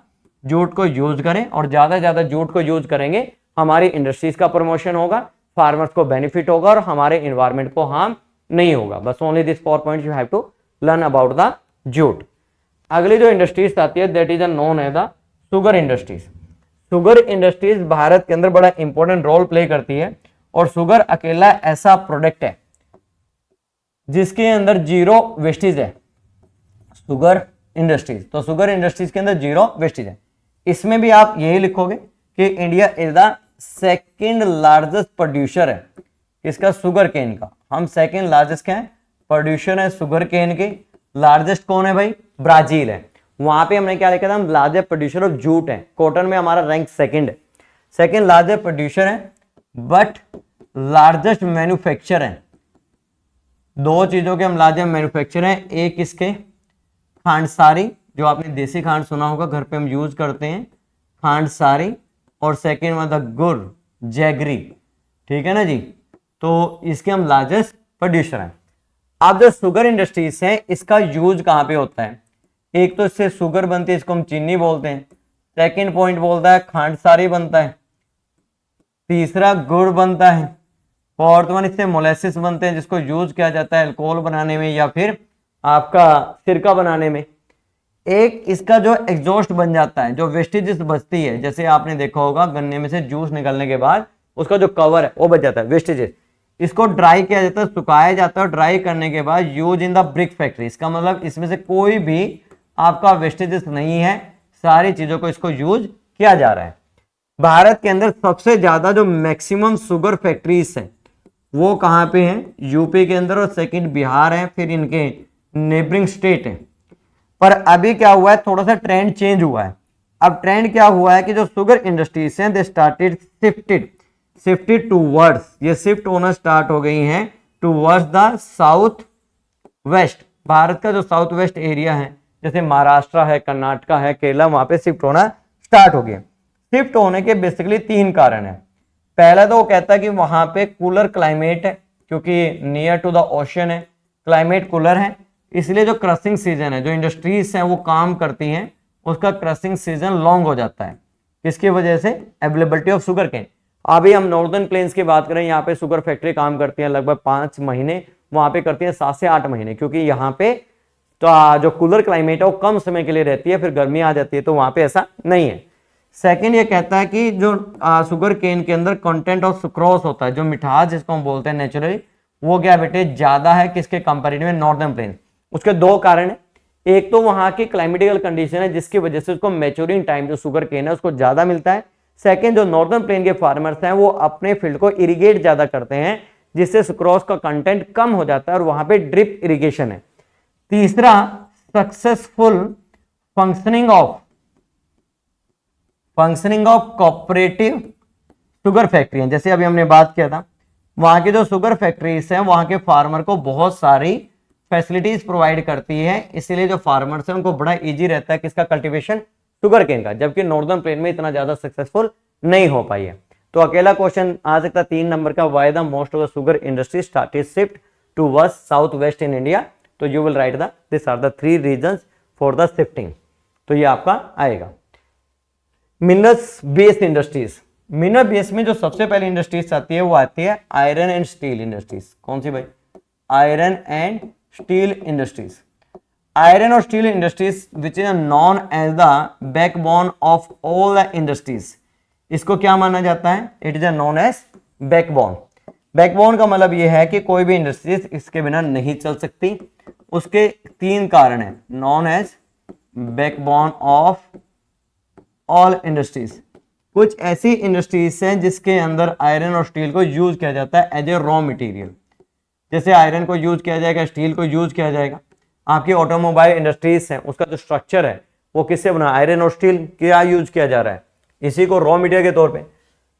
जूट को यूज करें, और ज़्यादा से ज़्यादा जूट को यूज करेंगे हमारी इंडस्ट्रीज का प्रमोशन होगा, फार्मर्स को बेनिफिट होगा और हमारे इन्वायरमेंट को हार्म नहीं होगा। बस only this 4 points you have to learn about the jute. अगली जो इंडस्ट्रीज आती है दैट इज नोन है the sugar industries. Sugar industries Bharat के अंदर बड़ा इंपॉर्टेंट रोल प्ले करती है, और शुगर अकेला ऐसा प्रोडक्ट है जिसके अंदर जीरो वेस्टेज है। शुगर इंडस्ट्रीज, तो शुगर इंडस्ट्रीज के अंदर जीरो वेस्टेज है। इसमें भी आप यही लिखोगे कि India is the second largest producer है इसका, शुगर केन का। हम सेकेंड लार्जेस्ट क्या है? प्रोड्यूसर है शुगर केन के। लार्जेस्ट कौन है भाई? ब्राजील है। वहां पे हमने क्या लिखा था? हम लार्जेस्ट प्रोड्यूसर ऑफ जूट है। कॉटन में हमारा रैंक सेकंड है, सेकंड लार्जेस्ट प्रोड्यूसर है, बट लार्जेस्ट मैन्युफैक्चर है। 2 चीजों के हम लार्जेस्ट मैन्युफैक्चर हैं। एक इसके खांडसारी, जो आपने देसी खांड सुना होगा, घर पे हम यूज करते हैं, खांडसारी। और सेकेंड मतलब गुड़, जैगरी, ठीक है ना जी। तो इसके हम लार्जेस्ट प्रोड्यूसर हैं। अब जो शुगर इंडस्ट्रीज है इसका यूज कहां पे होता है? एक तो इससे शुगर बनती है, इसको हम चीनी बोलते हैं। सेकंड पॉइंट बोलता है खांडसारी बनता है। तीसरा गुड़ बनता है। फोर्थ वन इससे मोलेसिस बनते हैं जिसको यूज किया जाता है अल्कोहल बनाने में या फिर आपका सिरका बनाने में। एक इसका जो एग्जॉस्ट बन जाता है, जो वेस्टेजेस बचती है, जैसे आपने देखा होगा गन्ने में से जूस निकलने के बाद उसका जो कवर है वो बच जाता है, वेस्टेजेस। इसको ड्राई किया जाता है, सुखाया जाता है, और ड्राई करने के बाद use in the brick factory. इसका मतलब इसमें से कोई भी आपका वेस्टेजेस नहीं है, सारी चीजों को इसको यूज किया जा रहा है। भारत के अंदर सबसे ज्यादा जो मैक्सिमम शुगर फैक्ट्रीज हैं वो कहां पे हैं? यूपी के अंदर, और सेकंड बिहार है, फिर इनके नेबरिंग स्टेट है। पर अभी क्या हुआ है? थोड़ा सा ट्रेंड चेंज हुआ है। अब ट्रेंड क्या हुआ है कि जो शुगर इंडस्ट्रीज हैं दे स्टार्टेड शिफ्टेड टूवर्ड्स, ये शिफ्ट होना स्टार्ट हो गई हैं towards the south west. Bharat का जो साउथ वेस्ट एरिया है, जैसे महाराष्ट्र है, कर्नाटका है, केरला, वहां पे शिफ्ट होना स्टार्ट हो गया। शिफ्ट होने के बेसिकली 3 कारण है। पहला तो वो कहता है कि वहां पे कूलर क्लाइमेट है, क्योंकि नियर टू द ओशन है, क्लाइमेट कूलर है, इसलिए जो क्रशिंग सीजन है, जो इंडस्ट्रीज हैं वो काम करती हैं, उसका क्रशिंग सीजन लॉन्ग हो जाता है। किसकी वजह से? Availability of sugar cane. अभी हम नॉर्दर्न प्लेन्स की बात करें, यहाँ पे शुगर फैक्ट्री काम करती है लगभग 5 महीने, वहां पे करती है 7 से 8 महीने, क्योंकि यहाँ पे तो जो कूलर क्लाइमेट है वो कम समय के लिए रहती है, फिर गर्मी आ जाती है, तो वहां पे ऐसा नहीं है। सेकेंड ये कहता है कि जो शुगर केन के अंदर कंटेंट ऑफ सुक्रोज होता है, जो मिठास जिसको हम बोलते हैं नेचुरली, वो क्या बेटे ज्यादा है किसके कंपेरेटिव में? Northern plain. उसके 2 कारण है। एक तो वहां की क्लाइमेटिकल कंडीशन है जिसकी वजह से उसको मैच्योरिंग टाइम जो शुगर केन है उसको ज्यादा मिलता है। सेकेंड, जो नॉर्दर्न प्लेन के फार्मर्स हैं वो अपने फील्ड को इरिगेट ज्यादा करते हैं जिससे सुक्रोज का कंटेंट कम हो जाता है और वहां पे ड्रिप इरिगेशन है। तीसरा, successful functioning of cooperative sugar factory, जैसे अभी हमने बात किया था, वहां की जो शुगर फैक्ट्रीज हैं वहां के फार्मर को बहुत सारी फैसिलिटीज प्रोवाइड करती है, इसीलिए जो फार्मर्स हैं उनको बड़ा इजी रहता है किसका? कल्टीवेशन, शुगर केन का, जबकि नॉर्दर्न प्लेन में इतना ज्यादा सक्सेसफुल नहीं हो पाई है। तो अकेला क्वेश्चन आ सकता है 3 नंबर का, why the most of the sugar industry started shift towards south west in India. तो you will write this are the 3 reasons for the shifting. तो ये आपका आएगा। Minerals based industries, mineral base में जो सबसे पहले इंडस्ट्रीज आती है वो आती है आयरन एंड स्टील इंडस्ट्रीज। कौन सी भाई? Iron and steel industries. Iron और steel industries which is known as the backbone of all the industries. इसको क्या माना जाता है? It is known as backbone. Backbone का मतलब यह है कि कोई भी इंडस्ट्रीज इसके बिना नहीं चल सकती। उसके 3 कारण है, known as backbone of all industries. कुछ ऐसी इंडस्ट्रीज हैं जिसके अंदर आयरन और स्टील को यूज किया जाता है एज ए रॉ मटेरियल। जैसे आयरन को यूज किया जाएगा, स्टील को यूज किया जाएगा। आपकी ऑटोमोबाइल इंडस्ट्रीज है, उसका जो स्ट्रक्चर है वो किससे बना, आयरन और स्टील क्या यूज किया जा रहा है, इसी को रॉ मटेरियल के तौर पे।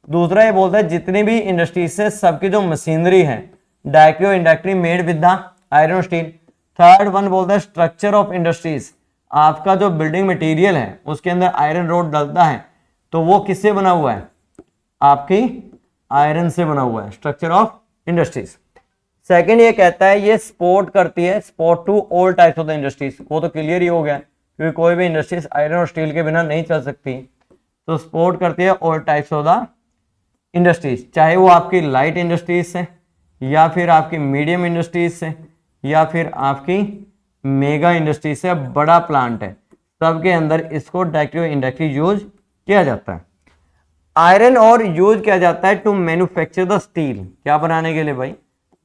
दूसरा ये बोलता है जितनी भी इंडस्ट्रीज है सबकी जो मशीनरी है डायरेक्टली और indirectly made with the iron और स्टील। थर्ड वन बोलता है स्ट्रक्चर ऑफ इंडस्ट्रीज, आपका जो बिल्डिंग मटेरियल है उसके अंदर आयरन रोड डलता है तो वो किससे बना हुआ है, आपकी आयरन से बना हुआ है, स्ट्रक्चर ऑफ इंडस्ट्रीज। सेकंड ये कहता है ये सपोर्ट करती है, support to all types of the industries. वो तो क्लियर ही हो गया क्योंकि कोई भी इंडस्ट्रीज आयरन और स्टील के बिना नहीं चल सकती, तो सपोर्ट करती है all types of the industries, चाहे वो आपकी लाइट इंडस्ट्रीज से या फिर आपकी मीडियम इंडस्ट्रीज से या फिर आपकी मेगा इंडस्ट्रीज से, बड़ा प्लांट है, सबके अंदर इसको डायरेक्टली इनडायरेक्टली यूज किया जाता है। आयरन और यूज किया जाता है टू मैन्युफैक्चर द स्टील, क्या बनाने के लिए भाई,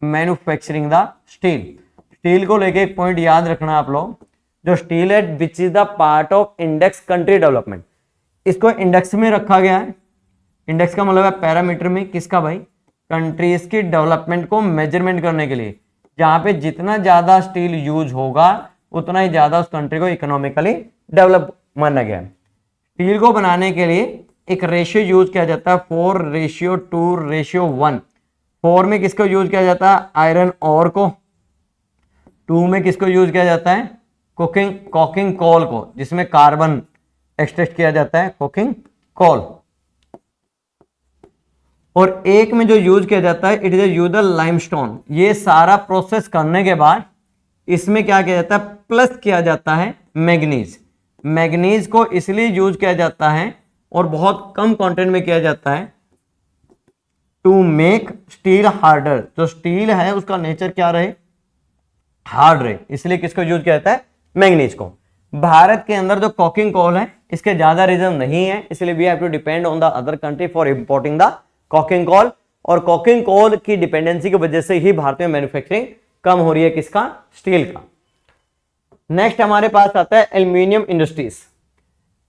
मैन्युफैक्चरिंग द स्टील। स्टील को लेके एक पॉइंट याद रखना आप लोग, जो स्टील है which is the part of index country development, इसको इंडेक्स में रखा गया है। इंडेक्स का मतलब है पैरामीटर में किसका भाई, कंट्रीज की डेवलपमेंट को मेजरमेंट करने के लिए, जहां पे जितना ज्यादा स्टील यूज होगा उतना ही ज्यादा उस कंट्री को इकोनॉमिकली डेवलप माना गया है। स्टील को बनाने के लिए एक रेशियो यूज किया जाता है 4:2:1। 4 में किसको यूज किया जाता है, आयरन और को। 2 में किसको यूज किया जाता है, कोकिंग कोल को, जिसमें कार्बन एक्सट्रैक्ट किया जाता है, कोकिंग कोल। और 1 में जो यूज किया जाता है it is use the limestone. ये सारा प्रोसेस करने के बाद इसमें क्या किया जाता है, प्लस किया जाता है मैग्नीज। मैग्नीज को इसलिए यूज किया जाता है और बहुत कम कंटेंट में किया जाता है टू मेक स्टील हार्डर। जो स्टील है उसका नेचर क्या रहे, हार्ड रहे, इसलिए किसको यूज किया जाता है, मैग्नीज को। भारत के अंदर जो कोकिंग कोल है इसके ज्यादा रीजन नहीं है, इसलिए we have to depend on the other country for importing the coking coal. और कोकिंग कोल की डिपेंडेंसी की वजह से ही भारत में मैन्युफैक्चरिंग कम हो रही है, किसका, स्टील का। नेक्स्ट हमारे पास आता है एल्यूमिनियम इंडस्ट्रीज।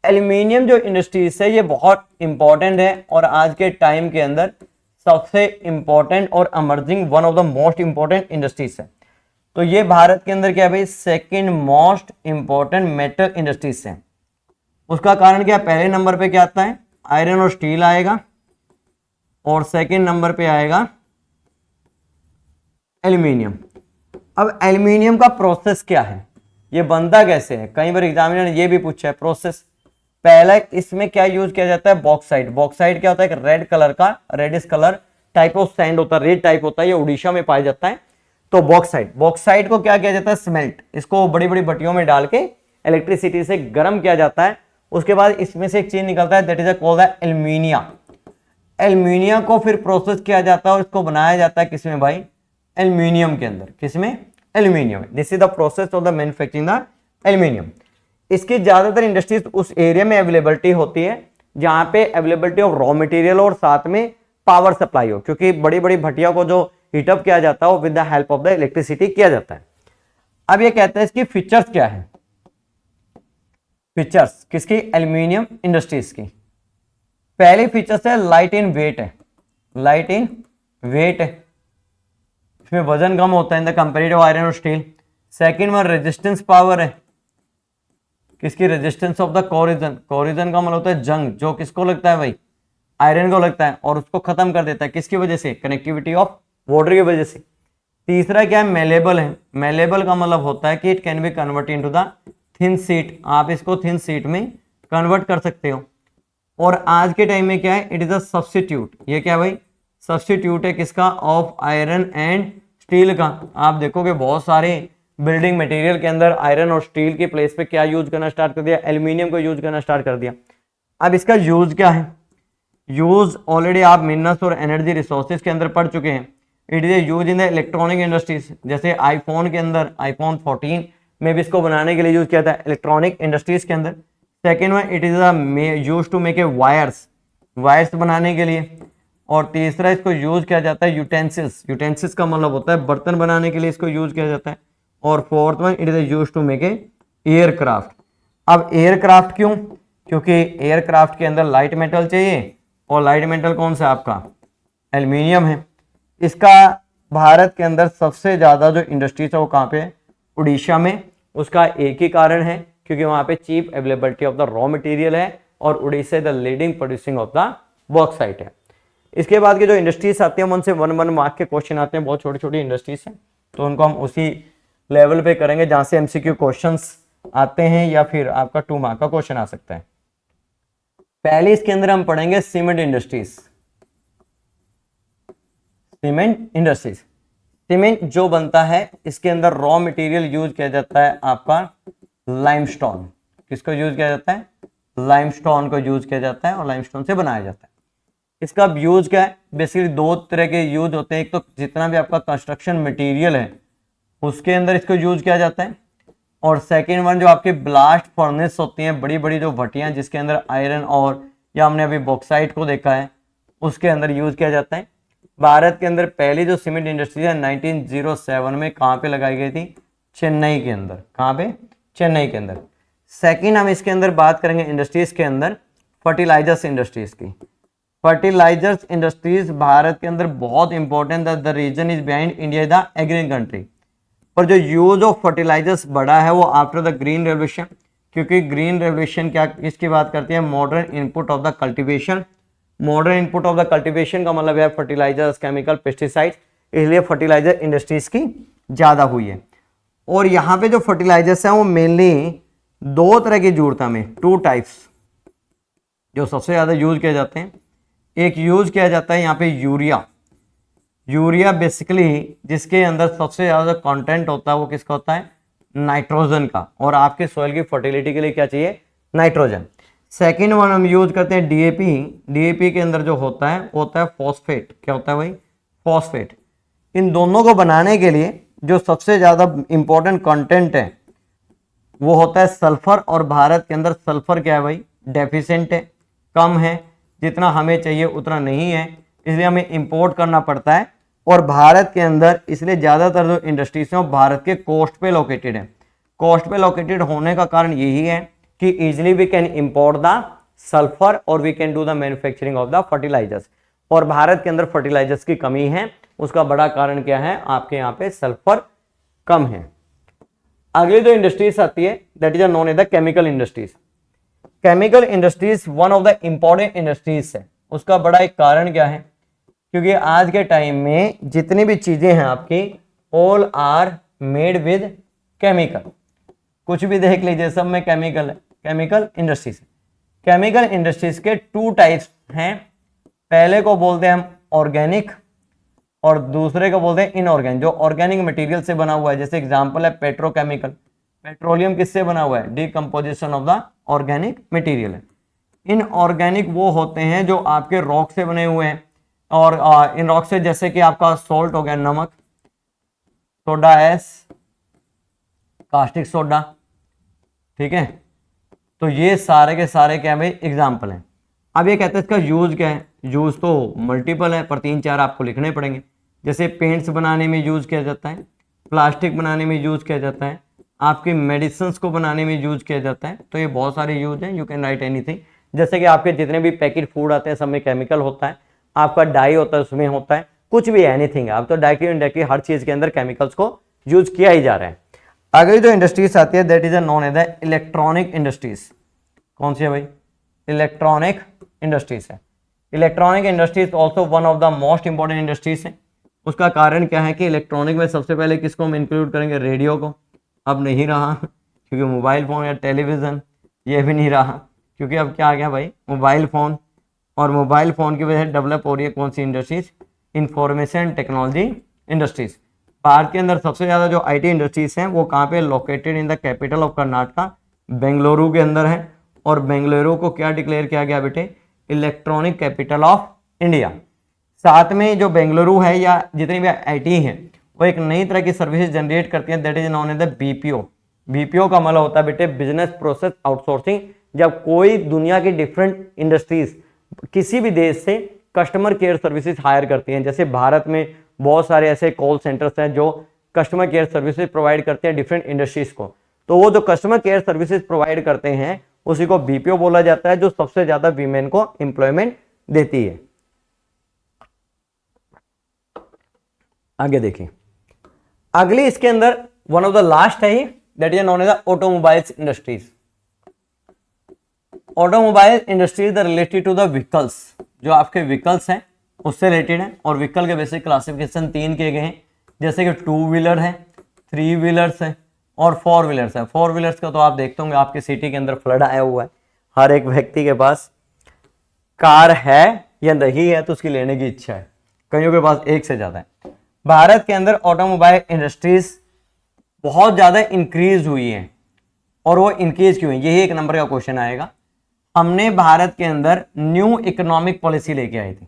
एल्यूमिनियम जो इंडस्ट्रीज है ये बहुत इंपॉर्टेंट है और आज के टाइम के अंदर सबसे इंपॉर्टेंट और emerging one of the most important industries है। तो ये भारत के अंदर क्या है भाई, second most important metal industries है। उसका कारण क्या, पहले नंबर पे क्या आता है, आयरन और स्टील आएगा और सेकंड नंबर पे आएगा एल्यूमिनियम। अब एल्यूमिनियम का प्रोसेस क्या है, ये बनता कैसे है, कई बार एग्जामिनर ने ये भी पूछा है प्रोसेस। पहला इसमें क्या यूज किया जाता है, बॉक्साइट। बॉक्साइट क्या होता है, एक रेड कलर का, reddish colour type of sand होता है, रेड टाइप होता है, ये उड़ीसा में पाया जाता है। तो बॉक्साइट को क्या किया जाता है, स्मेल्ट, इसको बड़ी बड़ी भट्टियों में डाल के इलेक्ट्रिसिटी से गर्म किया जाता है। उसके बाद इसमें से एक चीज निकलता है that is called the alumina. Alumina को फिर प्रोसेस किया जाता है और इसको बनाया जाता है किसमें भाई, एल्यूमिनियम के अंदर, किसमें, aluminium. This is the process of the manufacturing the aluminium. इसकी ज्यादातर इंडस्ट्रीज उस एरिया में अवेलेबिलिटी होती है जहां पे अवेलेबिलिटी ऑफ रॉ मटेरियल और साथ में पावर सप्लाई हो, क्योंकि बड़ी बड़ी भट्टियों को जो हीटअप किया जाता है वो with the help of the electricity किया जाता है। अब ये कहते हैं इसकी फीचर्स क्या है, फीचर्स किसकी, एल्यूमिनियम इंडस्ट्रीज की। पहली फीचर्स है लाइट इन वेट है, लाइट इन वेट है, इसमें वजन कम होता है इन द कंपेरेटिव आयरन और steel. Second one resistance power है, किसकी, resistance of the corrosion. Corrosion का मतलब होता है जंग, जो किसको लगता है भाई, आयरन को लगता है और उसको खत्म कर देता है, किसकी वजह से, कनेक्टिविटी ऑफ वाटर की वजह से। तीसरा क्या है, मेलेबल है। मेलेबल का मतलब होता है कि it can be convert into the thin sheet, आप इसको थिन शीट में कन्वर्ट कर सकते हो। और आज के टाइम में क्या है, इट इज अ सब्स्टिट्यूट। ये क्या भाई, सब्स्टिट्यूट है किसका, ऑफ आयरन एंड स्टील का। आप देखोगे बहुत सारे बिल्डिंग मटेरियल के अंदर आयरन और स्टील के प्लेस पे क्या यूज करना स्टार्ट कर दिया, एल्यूमिनियम को यूज करना स्टार्ट कर दिया। अब इसका यूज क्या है, यूज ऑलरेडी आप मिनरल्स और एनर्जी रिसोर्सेज के अंदर पढ़ चुके हैं। It is use in the electronic industries, जैसे आईफोन के अंदर, आईफोन 14 में भी इसको बनाने के लिए यूज किया था इलेक्ट्रॉनिक इंडस्ट्रीज के अंदर। Second one, it is use to make a wires बनाने के लिए। और तीसरा इसको यूज किया जाता है यूटेंसिल्स। यूटेंसिल्स का मतलब होता है बर्तन बनाने के लिए इसको यूज किया जाता है। और fourth one it is used to make a aircraft. अब एयरक्राफ्ट क्यों? क्योंकि एयरक्राफ्ट के अंदर लाइट मेटल चाहिए, और लाइट मेटल कौन सा आपका? एल्यूमिनियम है। इसका भारत के अंदर सबसे ज्यादा जो इंडस्ट्रीज है वो कहाँ पे है? उड़ीसा में। उसका एक ही कारण है, क्योंकि वहां पे cheap availability of the raw material है, और Orissa the leading producing of the bauxite है। इसके बाद के जो इंडस्ट्रीज आती हैं उनसे 1 मार्क के क्वेश्चन आते हैं, बहुत छोटी छोटी इंडस्ट्रीज हैं, तो उनको हम उसी लेवल पे करेंगे जहां से एमसीक्यू क्वेश्चंस आते हैं, या फिर आपका 2 मार्क का क्वेश्चन आ सकता है। पहले इसके अंदर हम पढ़ेंगे cement industries. Cement industries, cement जो बनता है इसके अंदर रॉ मटेरियल यूज किया जाता है आपका लाइमस्टोन। किसको यूज किया जाता है? लाइमस्टोन को यूज किया जाता है, और लाइमस्टोन से बनाया जाता है। इसका यूज क्या है? बेसिकली 2 तरह के यूज होते हैं। एक तो जितना भी आपका कंस्ट्रक्शन मटेरियल है उसके अंदर इसको यूज किया जाता है, और सेकेंड वन जो आपकी ब्लास्ट फर्नेस होती हैं, बड़ी बड़ी जो भट्टियां जिसके अंदर आयरन और या हमने अभी बॉक्साइट को देखा है, उसके अंदर यूज किया जाता है। भारत के अंदर पहली जो सीमेंट इंडस्ट्री है 1907 में कहाँ पे लगाई गई थी? चेन्नई के अंदर। कहाँ पे? चेन्नई के अंदर। सेकेंड हम इसके अंदर बात करेंगे इंडस्ट्रीज के अंदर फर्टिलाइजर्स इंडस्ट्रीज की। फर्टिलाइजर्स इंडस्ट्रीज भारत के अंदर बहुत important, the reason is behind India the agri country. पर जो यूज ऑफ फर्टिलाइजर्स बढ़ा है वो आफ्टर द ग्रीन रेवोल्यूशन, क्योंकि ग्रीन रेवोल्यूशन क्या किसकी बात करती है? Modern input of the cultivation. Modern input of the cultivation का मतलब है फर्टिलाइजर्स, केमिकल, पेस्टिसाइड्स, इसलिए फर्टिलाइजर इंडस्ट्रीज की ज्यादा हुई है। और यहाँ पे जो फर्टिलाइजर्स हैं वो मेनली 2 तरह की जरूरत में, 2 टाइप्स जो सबसे ज्यादा यूज किए जाते हैं। एक यूज किया जाता है यहाँ पे यूरिया। यूरिया बेसिकली जिसके अंदर सबसे ज्यादा कंटेंट होता है वो किसका होता है? नाइट्रोजन का, और आपके सॉइल की फर्टिलिटी के लिए क्या चाहिए? नाइट्रोजन। सेकेंड वन हम यूज करते हैं डीएपी। डीएपी के अंदर जो होता है वो होता है फॉस्फेट। क्या होता है भाई? फॉस्फेट। इन दोनों को बनाने के लिए जो सबसे ज्यादा इंपॉर्टेंट कंटेंट है वो होता है सल्फर, और भारत के अंदर सल्फर क्या है भाई? डेफिशिएंट है, कम है, जितना हमें चाहिए उतना नहीं है, इसलिए हमें इंपोर्ट करना पड़ता है। और भारत के अंदर इसलिए ज्यादातर जो इंडस्ट्रीज हैं वो भारत के कोस्ट पे लोकेटेड है। कोस्ट पे लोकेटेड होने का कारण यही है कि easily we can import the sulphur, और we can do the manufacturing of the fertilisers. और भारत के अंदर फर्टिलाइजर्स की कमी है, उसका बड़ा कारण क्या है? आपके यहाँ पे सल्फर कम है। अगली जो इंडस्ट्रीज आती है that is known as the chemical industries. Chemical industries one of the important industries है। उसका बड़ा एक कारण क्या है? क्योंकि आज के टाइम में जितनी भी चीजें हैं आपकी all are made with chemical. कुछ भी देख लीजिए सब में केमिकल है। केमिकल इंडस्ट्रीज, केमिकल इंडस्ट्रीज के 2 टाइप्स हैं। पहले को बोलते हैं हम ऑर्गेनिक, और दूसरे को बोलते हैं इनऑर्गेनिक। जो ऑर्गेनिक मटेरियल से बना हुआ है, जैसे एग्जांपल है पेट्रोकेमिकल। पेट्रोलियम किससे बना हुआ है? Decomposition of the organic material है। इनऑर्गेनिक वो होते हैं जो आपके रॉक से बने हुए हैं, और इन रॉक से जैसे कि आपका सॉल्ट हो गया, नमक, सोडा एस, कास्टिक सोडा, ठीक है। तो ये सारे के सारे क्या है भाई? एग्जाम्पल हैं। अब ये कहते हैं इसका यूज क्या है? यूज तो मल्टीपल है, पर 3-4 आपको लिखने पड़ेंगे। जैसे पेंट्स बनाने में यूज किया जाता है, प्लास्टिक बनाने में यूज किया जाता है, आपके मेडिसिन को बनाने में यूज किया जाता है। तो ये बहुत सारे यूज हैं, यू कैन राइट एनीथिंग। जैसे कि आपके जितने भी पैकेट फूड आते हैं सब में केमिकल होता है, आपका डाई होता है उसमें होता है, कुछ भी एनीथिंग है। आप तो डायरेक्टली इनडायरेक्टली हर चीज के अंदर केमिकल्स को यूज किया ही जा रहा है। अगली जो इंडस्ट्रीज आती है that is known as the electronic industries. कौन सी है भाई? इलेक्ट्रॉनिक इंडस्ट्रीज है। Electronic industries also one of the most important industries है। उसका कारण क्या है कि इलेक्ट्रॉनिक में सबसे पहले किसको हम इंक्लूड करेंगे? रेडियो को। अब नहीं रहा क्योंकि मोबाइल फोन या टेलीविजन ये भी नहीं रहा, क्योंकि अब क्या आ गया भाई? Mobile phone. और मोबाइल फोन की वजह से डेवलप हो रही है कौन सी industries? Information technology industries. Bharat के अंदर सबसे ज्यादा जो आईटी इंडस्ट्रीज हैं वो कहाँ पे? Located in the capital of Karnataka, Bengaluru के अंदर है। और बेंगलुरु को क्या डिक्लेयर किया गया बेटे? Electronic capital of India. साथ में जो बेंगलुरु है या जितनी भी आईटी है वो एक नई तरह की सर्विसेज जनरेट करती है that is known as the BPO. BPO का मतलब होता है बेटे बिजनेस प्रोसेस आउटसोर्सिंग। जब कोई दुनिया की डिफरेंट इंडस्ट्रीज किसी भी देश से कस्टमर केयर सर्विसेज हायर करती हैं, जैसे भारत में बहुत सारे ऐसे कॉल सेंटर्स हैं जो कस्टमर केयर सर्विसेज प्रोवाइड करते हैं डिफरेंट इंडस्ट्रीज को। तो वो जो कस्टमर केयर सर्विसेज प्रोवाइड करते हैं उसी को बीपीओ बोला जाता है, जो सबसे ज्यादा वीमेन को एम्प्लॉयमेंट देती है। आगे देखिए, अगली इसके अंदर वन ऑफ द लास्ट है that is known as automobiles industries. Automobile industry the related to the vehicles, जो आपके व्हीकल्स हैं उससे रिलेटेड है। और व्हीकल के बेसिक क्लासिफिकेशन 3 किए गए हैं, जैसे कि 2 व्हीलर है, 3 व्हीलर्स है और 4 व्हीलर्स है। 4 व्हीलर्स का तो आप देखते होंगे आपके सिटी के अंदर फ्लड आया हुआ है, हर एक व्यक्ति के पास कार है या नहीं है तो उसकी लेने की इच्छा है, कईयों के पास एक से ज्यादा है। भारत के अंदर ऑटोमोबाइल इंडस्ट्रीज बहुत ज्यादा इंक्रीज हुई है, और वो इंक्रीज क्यों है, यही एक नंबर का क्वेश्चन आएगा। हमने भारत के अंदर न्यू इकोनॉमिक पॉलिसी लेके आई थी।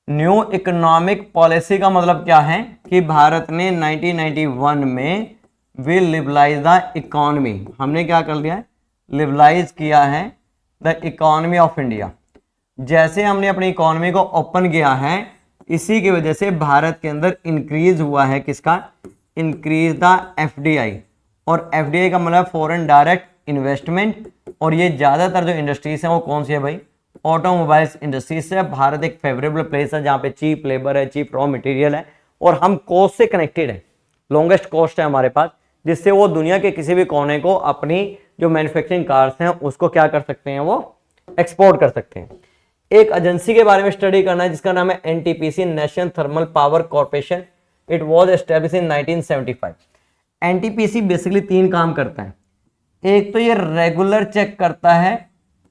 न्यू इकोनॉमिक पॉलिसी का मतलब क्या है कि भारत ने 1991 में विल लिबरलाइज द इकोनॉमी, हमने क्या कर लिया है, लिबरलाइज किया है द इकोनॉमी ऑफ इंडिया। जैसे हमने अपनी इकोनॉमी को ओपन किया है, इसी की वजह से भारत के अंदर इंक्रीज हुआ है किसका, इंक्रीज द एफडीआई। और एफडीआई का मतलब फॉरेन डायरेक्ट इन्वेस्टमेंट, और ये ज्यादातर जो इंडस्ट्रीज हैं वो कौन सी है भाई, ऑटोमोबाइल्स इंडस्ट्रीज से। भारत एक फेवरेबल प्लेस है जहाँ पे चीप लेबर है, चीप रॉ मटेरियल है, और हम कोस्ट से कनेक्टेड है, लॉन्गेस्ट कोस्ट है हमारे पास, जिससे वो दुनिया के किसी भी कोने को अपनी जो मैन्युफैक्चरिंग कार्स हैं उसको क्या कर सकते हैं, वो एक्सपोर्ट कर सकते हैं। एक एजेंसी के बारे में स्टडी करना है जिसका नाम है NTPC, national thermal power corporation. It was establish in 1975। NTPC basically 3 काम करता है। एक तो ये रेगुलर चेक करता है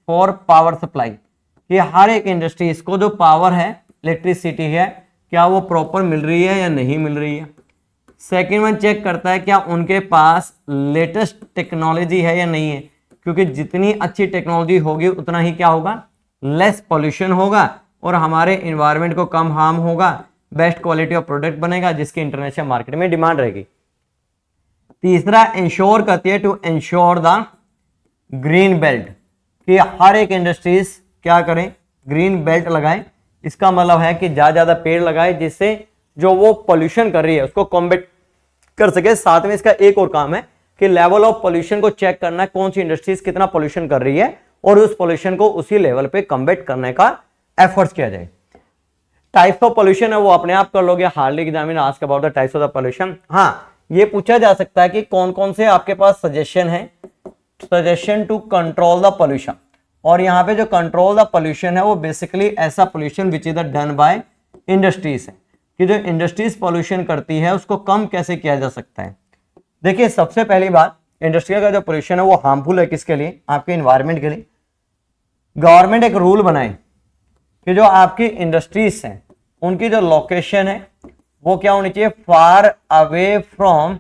फॉर पावर सप्लाई, कि हर एक इंडस्ट्रीज को जो पावर है, इलेक्ट्रिसिटी है, क्या वो प्रॉपर मिल रही है या नहीं मिल रही है। सेकेंड वन चेक करता है क्या उनके पास लेटेस्ट टेक्नोलॉजी है या नहीं है, क्योंकि जितनी अच्छी टेक्नोलॉजी होगी उतना ही क्या होगा, लेस पॉल्यूशन होगा और हमारे इन्वायरमेंट को कम हार्म होगा, बेस्ट क्वालिटी ऑफ प्रोडक्ट बनेगा जिसकी इंटरनेशनल मार्केट में डिमांड रहेगी। तीसरा इंश्योर करती है to insure the green belt, कि हर एक इंडस्ट्रीज क्या करें, ग्रीन बेल्ट लगाएं। इसका मतलब है कि ज्यादा पेड़ लगाएं जिससे जो वो पोल्यूशन कर रही है उसको कॉम्बैट कर सके। साथ में इसका एक और काम है कि लेवल ऑफ पोल्यूशन को चेक करना है, कौन सी इंडस्ट्रीज कितना पोल्यूशन कर रही है और उस पोल्यूशन को उसी लेवल पे कॉम्बैट करने का एफर्ट्स किया जाए। टाइप्स ऑफ पोल्यूशन है वो अपने आप कर लोगे, hardly examine ask about the types of the pollution. हाँ, ये पूछा जा सकता है कि कौन कौन से आपके पास सजेशन है, suggestion to control the pollution. और यहाँ पे जो कंट्रोल द पोल्यूशन है वो बेसिकली ऐसा pollution which is done by industries है, कि जो इंडस्ट्रीज पोल्यूशन करती है उसको कम कैसे किया जा सकता है। देखिए, सबसे पहली बात, इंडस्ट्रियल का जो पोल्यूशन है वो हार्मफुल है किसके लिए, आपके इन्वायरमेंट के लिए। गवर्नमेंट एक रूल बनाए कि जो आपकी इंडस्ट्रीज हैं उनकी जो लोकेशन है वो क्या होनी चाहिए, far away from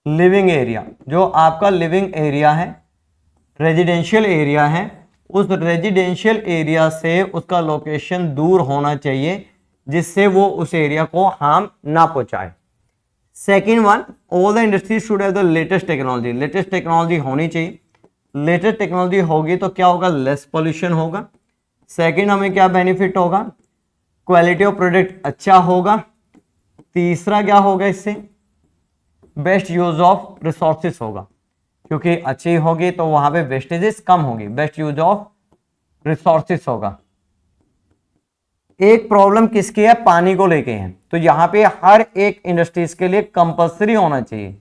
living area. जो आपका लिविंग एरिया है, रेजिडेंशियल एरिया है, उस रेजिडेंशियल एरिया से उसका लोकेशन दूर होना चाहिए जिससे वो उस एरिया को हार्म ना पहुंचाए। Second one, all the industries should have the latest technology. Latest technology होनी चाहिए। लेटेस्ट टेक्नोलॉजी होगी तो क्या होगा, लेस पॉल्यूशन होगा। सेकेंड, हमें क्या बेनिफिट होगा, क्वालिटी ऑफ प्रोडक्ट अच्छा होगा। तीसरा क्या होगा, इससे बेस्ट यूज ऑफ रिसोर्सेस होगा, क्योंकि अच्छी होगी तो वहां पे वेस्टेजेस कम होगी, बेस्ट यूज ऑफ रिसोर्सेस होगा। एक प्रॉब्लम किसकी है, पानी को लेके है, तो यहां पे हर एक इंडस्ट्रीज के लिए कंपल्सरी होना चाहिए,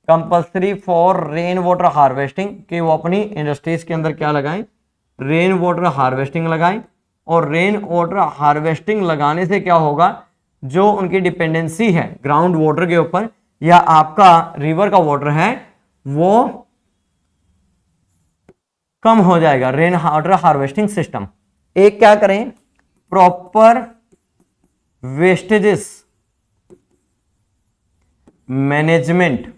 compulsory for rain water harvesting, कि वो अपनी इंडस्ट्रीज के अंदर क्या लगाएं, रेन वाटर हार्वेस्टिंग लगाएं। और रेन वाटर हार्वेस्टिंग लगाने से क्या होगा, जो उनकी डिपेंडेंसी है ग्राउंड वाटर के ऊपर या आपका रिवर का वाटर है वो कम हो जाएगा, रेन वाटर हार्वेस्टिंग सिस्टम। एक क्या करें, proper vestiges management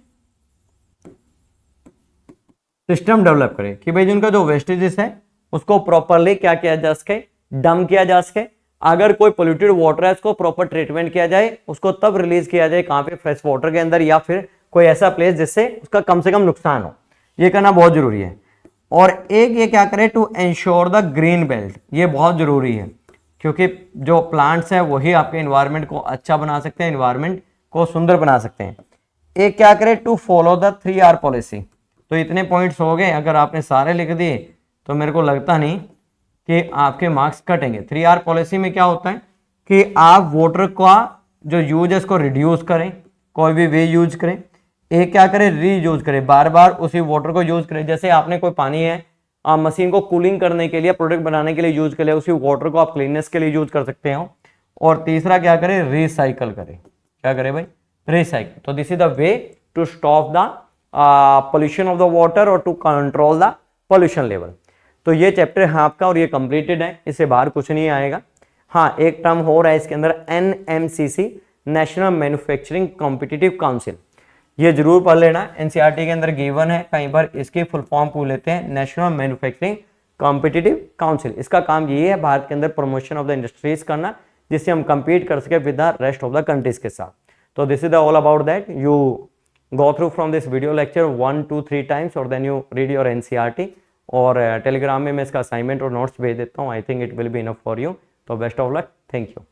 system develop करें, कि भाई जिनका जो वेस्टेजेस है उसको प्रॉपरली क्या किया जा सके, डंप किया जा सके। अगर कोई पोल्यूटेड वाटर है उसको प्रॉपर ट्रीटमेंट किया जाए, उसको तब रिलीज किया जाए कहां पे, फ्रेश वाटर के अंदर या फिर कोई ऐसा प्लेस जिससे उसका कम से कम नुकसान हो। ये करना बहुत जरूरी है। और एक ये क्या करे, to ensure the green belt, ये बहुत जरूरी है। क्योंकि जो प्लांट्स हैं वही आपके इन्वायरमेंट को अच्छा बना सकते हैं, इन्वायरमेंट को सुंदर बना सकते हैं। एक क्या करें, to follow the 3R policy. तो इतने पॉइंट्स हो गए, अगर आपने सारे लिख दिए तो मेरे को लगता नहीं कि आपके मार्क्स कटेंगे। 3R पॉलिसी में क्या होता है कि आप वाटर का जो यूज है इसको रिड्यूस करें, कोई भी वे यूज करें। एक क्या करें, रीयूज करें, बार बार उसी वाटर को यूज करें। जैसे आपने कोई पानी है, आप मशीन को कूलिंग करने के लिए, प्रोडक्ट बनाने के लिए यूज करें, उसी वाटर को आप क्लीननेस के लिए यूज कर सकते हो। और तीसरा क्या करें, रिसाइकल करें। क्या करें भाई, रिसाइकल। तो this is the way to stop the pollution of the water और to control the pollution level. तो ये चैप्टर है आपका और ये कंप्लीटेड है, इससे बाहर कुछ नहीं आएगा। हाँ, एक टर्म हो रहा है इसके अंदर, NMCC, national manufacturing competitive council. ये जरूर पढ़ लेना, एनसीईआरटी के अंदर गिवन है, कहीं पर इसकी फुल फॉर्म पूछ लेते हैं, नेशनल मैन्युफैक्चरिंग कॉम्पिटिटिव काउंसिल। इसका काम ये है भारत के अंदर प्रमोशन ऑफ द इंडस्ट्रीज करना, जिससे हम compete कर सके with the rest of the countries के साथ। तो this is the all about that. You go through from this video lecture 1 2 3 times और then you read your NCERT. और टेलीग्राम में मैं इसका असाइनमेंट और नोट्स भेज देता हूँ। I think it will be enough for you. तो best of luck, thank you.